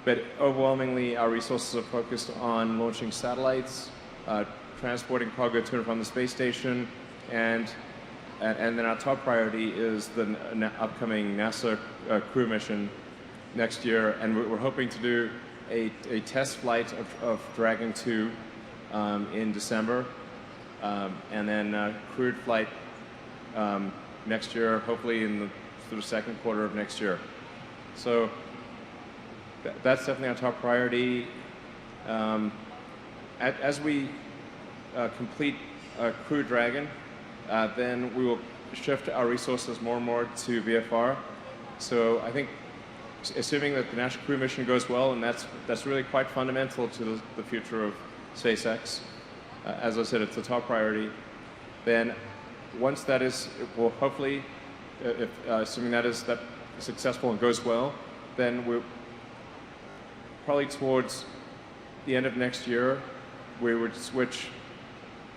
But overwhelmingly, our resources are focused on launching satellites, transporting cargo to and from the space station, and then our top priority is the upcoming NASA crew mission next year, and we're hoping to do a test flight of Dragon 2 in December, and then crewed flight next year, hopefully in the sort of second quarter of next year. So that's definitely our top priority. As we complete Crew Dragon, then we will shift our resources more and more to VFR. So I think, assuming that the National Crew Mission goes well, and that's really quite fundamental to the future of SpaceX. As I said, it's the top priority. Then once that is, well, hopefully, assuming that is successful and goes well, then we're probably towards the end of next year, we would switch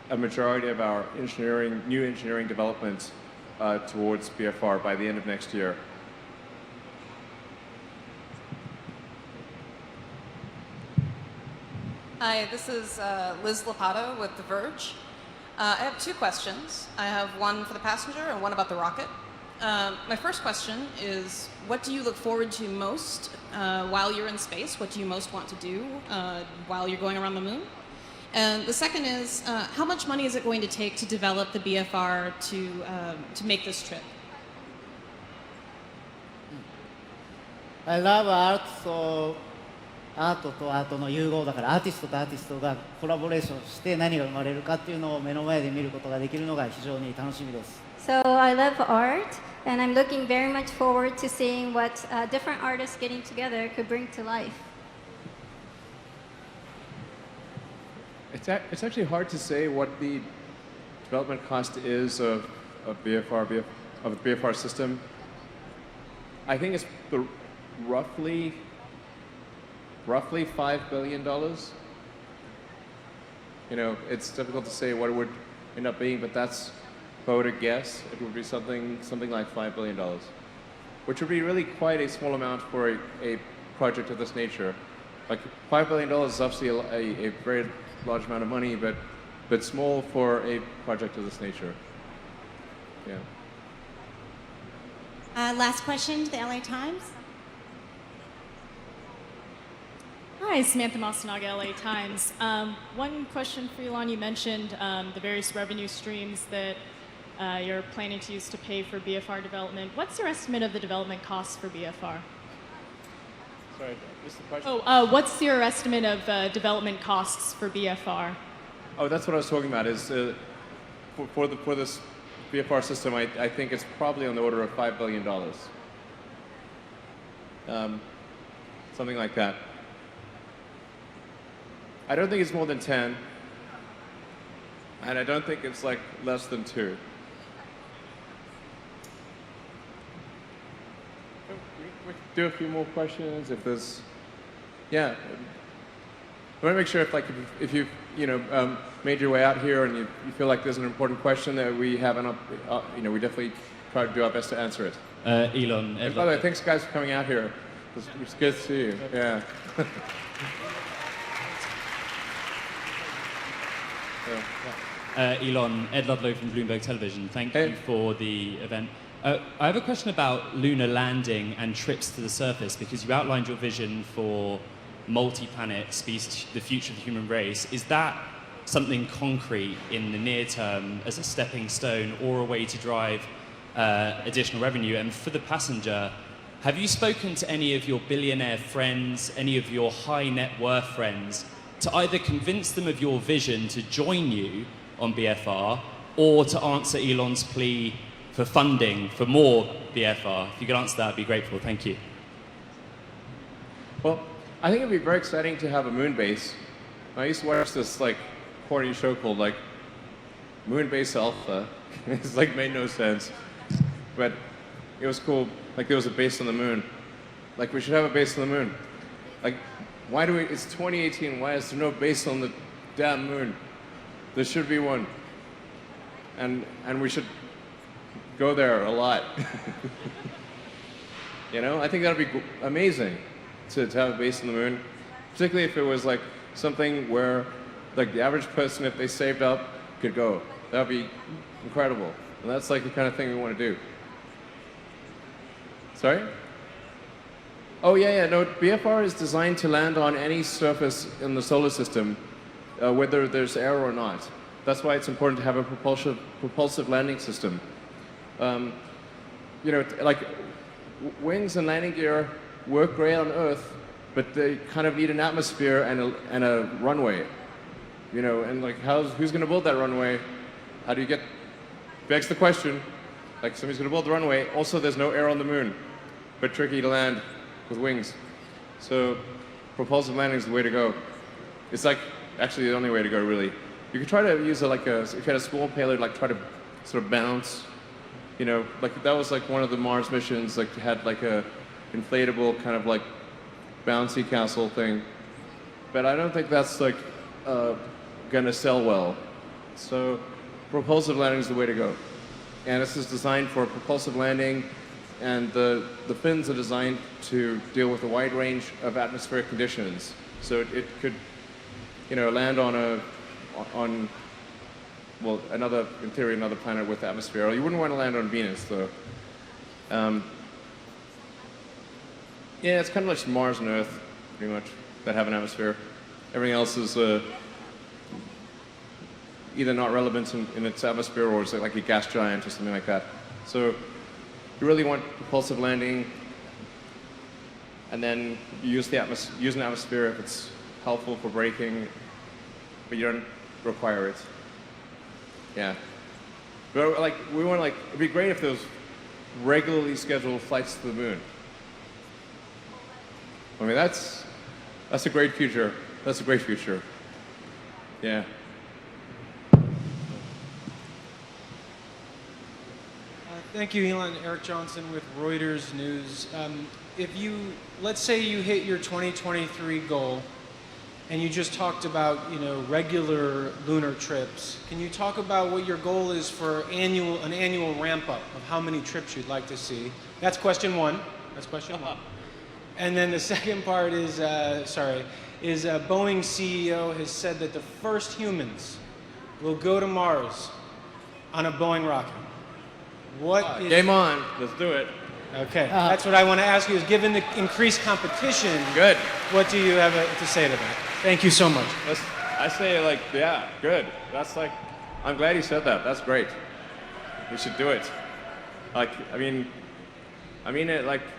a majority of our new engineering development towards BFR by the end of next year. Hi, this is Liz Lopato with The Verge. I have two questions. I have one for the passenger and one about the rocket. My first question is, what do you look forward to most while you're in space? What do you most want to do while you're going around the moon? And the second is, how much money is it going to take to develop the BFR to make this trip? I love art, so アートとアートの融合だからアーティストとアーティストがコラボレーションして何が生まれるかっていうのを目の前で見ることができるのが非常に楽しみです。So I love art, and I'm looking very much forward to seeing what different artists getting together could bring to life. It's actually hard to say what the development cost is of the BFR system. I think it's roughly $5 billion. You know, it's difficult to say what it would end up being, but that's, if I were to guess, it would be something like $5 billion, which would be really quite a small amount for a project of this nature. Like $5 billion is obviously a very large amount of money, but small for a project of this nature. Yeah. Last question to the LA Times. Hi, Samantha Masanaga, LA Times. One question for Elon. You mentioned the various revenue streams that you're planning to use to pay for BFR development. What's your estimate of the development costs for BFR? Sorry, what's the question? Oh, what's your estimate of development costs for BFR? Oh, that's what I was talking about. Is for this BFR system, I think it's probably on the order of $5 billion. Something like that. I don't think it's more than 10, and I don't think it's like less than 2. We do a few more questions if there's, yeah. I want to make sure if you made your way out here and you feel like there's an important question that we haven't, we definitely try to do our best to answer it. Elon. And by the way, thanks guys for coming out here. It's good to see you. Yeah. Elon, Ed Ludlow from Bloomberg Television. Thank you for the event. I have a question about lunar landing and trips to the surface, because you outlined your vision for multi-planet species, the future of the human race. Is that something concrete in the near term as a stepping stone or a way to drive additional revenue? And for the passenger, have you spoken to any of your billionaire friends, any of your high net worth friends, to either convince them of your vision to join you on BFR or to answer Elon's plea for funding for more BFR? If you could answer that, I'd be grateful. Thank you. Well, I think it'd be very exciting to have a moon base. I used to watch this corny show called Moon Base Alpha. It's made no sense, but it was cool. There was a base on the moon. We should have a base on the moon. Why do we? It's 2018. Why is there no base on the damn moon? There should be one, and we should go there a lot. I think that'd be amazing to have a base on the moon, particularly if it was something where the average person, if they saved up, could go. That'd be incredible, and that's the kind of thing we want to do. Sorry? Oh yeah. No, BFR is designed to land on any surface in the solar system, whether there's air or not. That's why it's important to have a propulsive landing system. Wings and landing gear work great on Earth, but they kind of need an atmosphere and a runway. Who's going to build that runway? How do you begs the question. Somebody's going to build the runway. Also, there's no air on the moon, but tricky to land with wings. So propulsive landing is the way to go. It's actually the only way to go, really. You could try to use if you had a small payload, try to sort of bounce. That was one of the Mars missions, had a inflatable kind of bouncy castle thing. But I don't think that's gonna sell well. So propulsive landing is the way to go. And this is designed for propulsive landing, and the fins are designed to deal with a wide range of atmospheric conditions. So it could, land on in theory, another planet with atmosphere. You wouldn't want to land on Venus, though. Yeah, it's kind of like Mars and Earth, pretty much, that have an atmosphere. Everything else is either not relevant in its atmosphere, or it's like a gas giant or something like that. So you really want propulsive landing, and then you use an atmosphere if it's helpful for braking, but you don't require it. Yeah. But we want it'd be great if there was regularly scheduled flights to the moon. I mean, that's a great future. That's a great future. Yeah. Thank you, Elon. Eric Johnson with Reuters News. Let's say you hit your 2023 goal, and you just talked about, regular lunar trips. Can you talk about what your goal is for an annual ramp up of how many trips you'd like to see? That's question one. And then the second part is, Boeing CEO has said that the first humans will go to Mars on a Boeing rocket. Game on. Let's do it. Okay. That's what I want to ask you is, given the increased competition, good. What do you have to say to that? Thank you so much. I say yeah, good. That's I'm glad you said that. That's great. We should do it.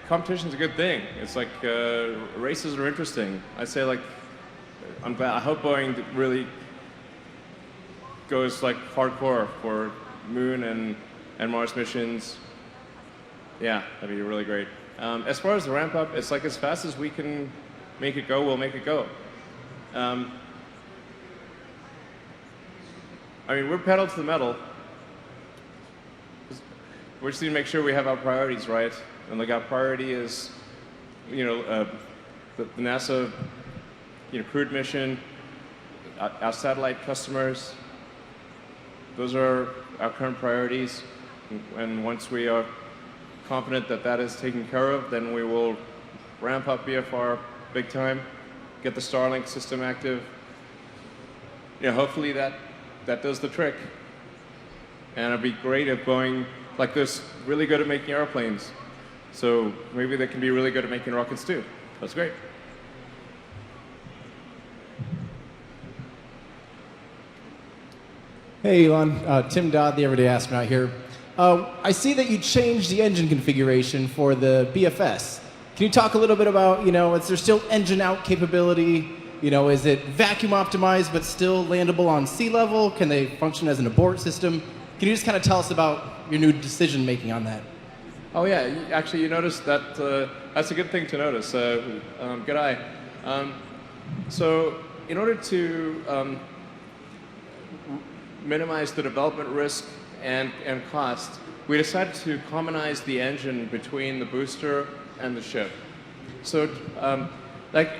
Competition's a good thing. It's races are interesting. I say I'm glad. I hope Boeing really goes hardcore for Moon and Mars missions. Yeah, that'd be really great. As far as the ramp up, it's as fast as we can make it go, we'll make it go. We're pedal to the metal. We just need to make sure we have our priorities right. And our priority is, the NASA, crewed mission, our satellite customers. Those are our current priorities. And once we are confident that that is taken care of, then we will ramp up BFR big time, get the Starlink system active. Hopefully that does the trick. And it'd be great if Boeing, like this, really good at making airplanes. So maybe they can be really good at making rockets too. That's great. Hey, Elon. Tim Dodd, the Everyday Astronaut here. I see that you changed the engine configuration for the BFS. Can you talk a little bit about, is there still engine out capability? Is it vacuum optimized but still landable on sea level? Can they function as an abort system? Can you just kind of tell us about your new decision making on that? Oh yeah, actually you noticed that, that's a good thing to notice. Good eye. So in order to minimize the development risk and cost, we decided to commonize the engine between the booster and the ship. So like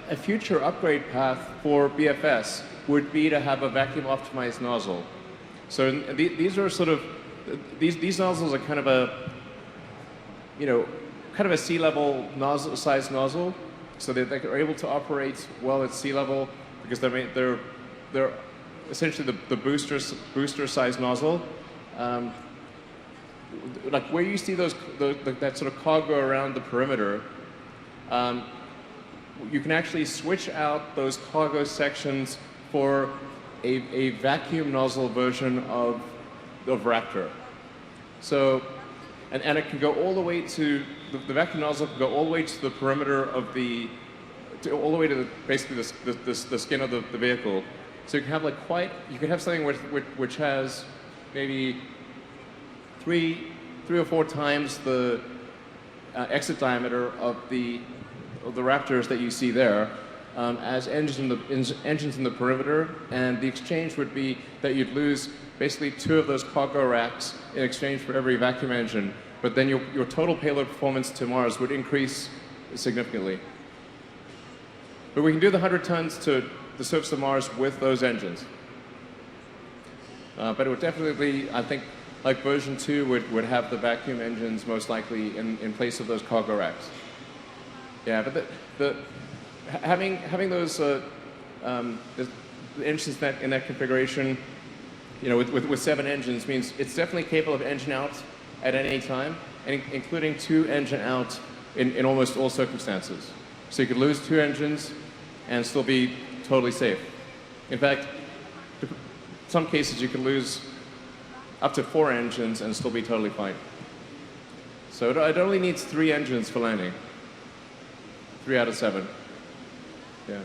a future upgrade path for BFS would be to have a vacuum optimized nozzle. So these are sort of, these nozzles are kind of a, kind of a sea level nozzle, size nozzle, so that they're able to operate well at sea level because they're essentially the booster size nozzle. Like where you see that sort of cargo around the perimeter, you can actually switch out those cargo sections for a vacuum nozzle version of Raptor. So, and it can go all the way to, the vacuum nozzle can go all the way to the perimeter of all the way to basically the skin of the vehicle. So you can have you can have something which has maybe three or four times the exit diameter of the Raptors that you see there as engines in the perimeter, and the exchange would be that you'd lose basically 2 of those cargo racks in exchange for every vacuum engine, but then your total payload performance to Mars would increase significantly. But we can do the 100 tons to the surface of Mars with those engines. But it would definitely, I think, like version 2 would have the vacuum engines most likely in place of those cargo racks. Yeah, but having those the engines in that configuration, with 7 engines means it's definitely capable of engine out at any time, and including 2 engine out in almost all circumstances. So you could lose 2 engines and still be totally safe. In fact, in some cases you can lose up to 4 engines and still be totally fine. So it only needs 3 engines for landing. 3 out of 7. Yeah.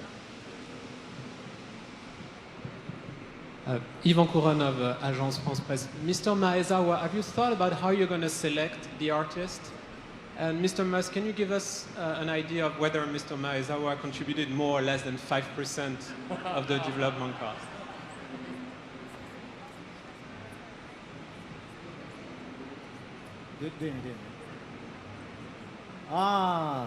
Yvan Couronne of Agence France Presse. Mr. Maezawa, have you thought about how you're going to select the artist? And Mr. Musk, can you give us an idea of whether Mr. Maezawa contributed more or less than 5% of the development cost? Ah,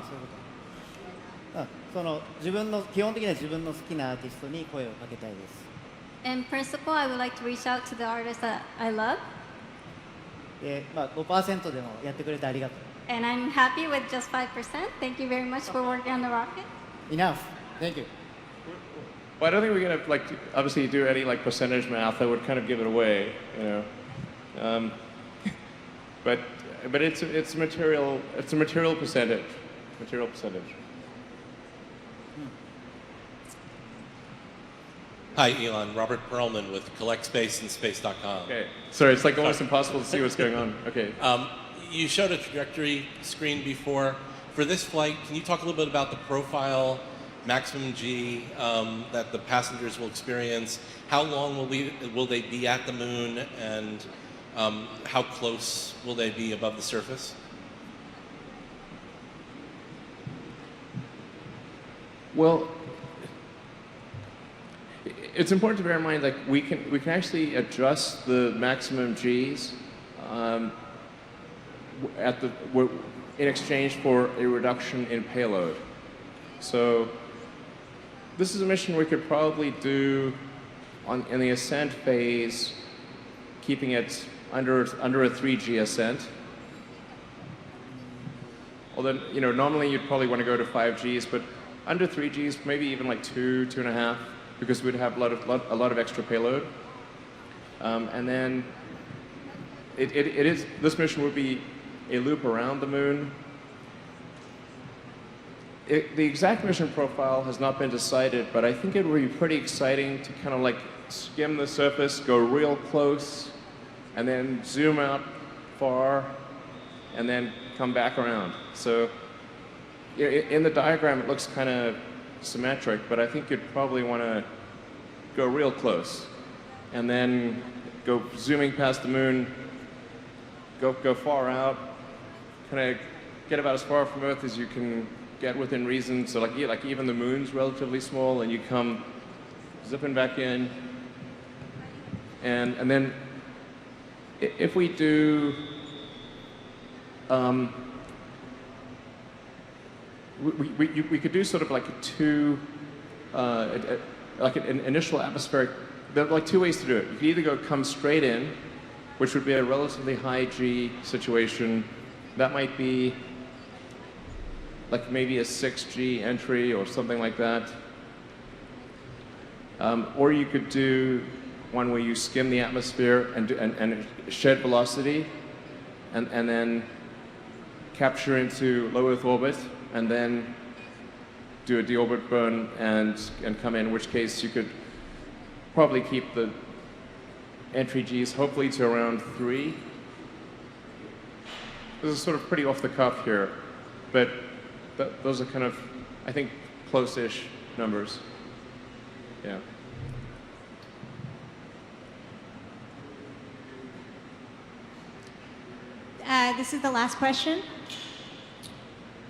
基本的には自分の好きなアーティストに声をかけたいです。In principle, I would like to reach out to the artists that I love. 5% でもやってくれてありがとう。And I'm happy with just 5%. Thank you very much for working on the rocket. Enough. Thank you. Well, I don't think we're gonna obviously do any percentage math that would kind of give it away, but it's a material percentage. Hi, Elon. Robert Perlman with Collect Space and Space.com. Okay. Sorry, it's almost impossible to see what's going on. Okay. You showed a trajectory screen before. For this flight, can you talk a little bit about the profile, maximum G that the passengers will experience? How long will they be at the moon, and how close will they be above the surface? Well, it's important to bear in mind we can actually adjust the maximum Gs in exchange for a reduction in payload. So this is a mission we could probably do in the ascent phase, keeping it under a 3G ascent. Although, normally you'd probably want to go to 5Gs, but under 3Gs, maybe even like 2.5, because we'd have a lot of extra payload. And then this mission would be a loop around the moon. The exact mission profile has not been decided, but I think it would be pretty exciting to kind of like skim the surface, go real close, and then zoom out far, and then come back around. So in the diagram, it looks kind of symmetric, but I think you'd probably want to go real close, and then go zooming past the moon, go far out, kind of get about as far from Earth as you can get within reason. So like even the moon's relatively small, and you come zipping back in, and then if we do we could do sort of like an initial atmospheric. There are like two ways to do it. You could either come straight in, which would be a relatively high G situation. That might be like maybe a 6G entry or something like that. Or you could do one where you skim the atmosphere and shed velocity, and then capture into low Earth orbit, and then do a deorbit burn and come in which case you could probably keep the entry Gs hopefully to around 3. This is sort of pretty off the cuff here, but those are kind of, I think, close-ish numbers. Yeah. This is the last question.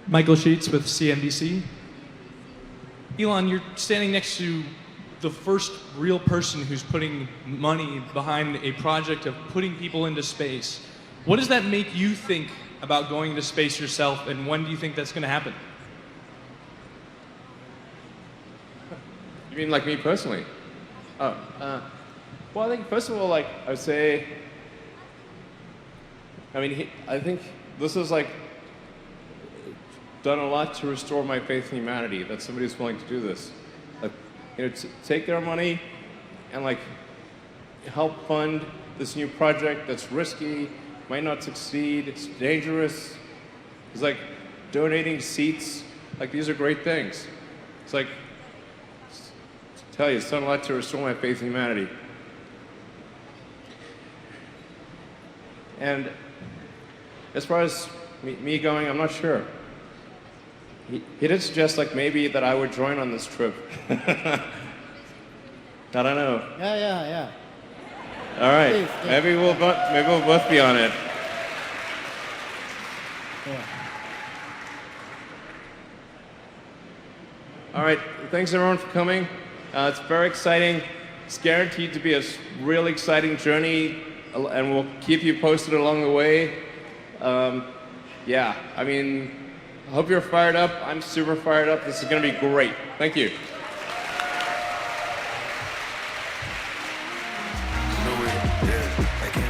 Michael Sheets with CNBC. Elon, you're standing next to the first real person who's putting money behind a project of putting people into space. What does that make you think about going to space yourself, and when do you think that's going to happen? You mean like me personally? Oh, well, I think first of all, like I would say, I think this is like done a lot to restore my faith in humanity, that somebody's willing to do this. Like, take their money and like help fund this new project that's risky, might not succeed, it's dangerous. It's like donating seats. Like, these are great things. It's like, I tell you, it's done a lot to restore my faith in humanity. And as far as me going, I'm not sure. He did suggest like maybe that I would join on this trip. I don't know. Yeah. All right, Please, yeah. maybe we'll both be on it. Yeah. All right, thanks everyone for coming. It's very exciting. It's guaranteed to be a really exciting journey, and we'll keep you posted along the way. Yeah, I hope you're fired up. I'm super fired up. This is going to be great. Thank you. I can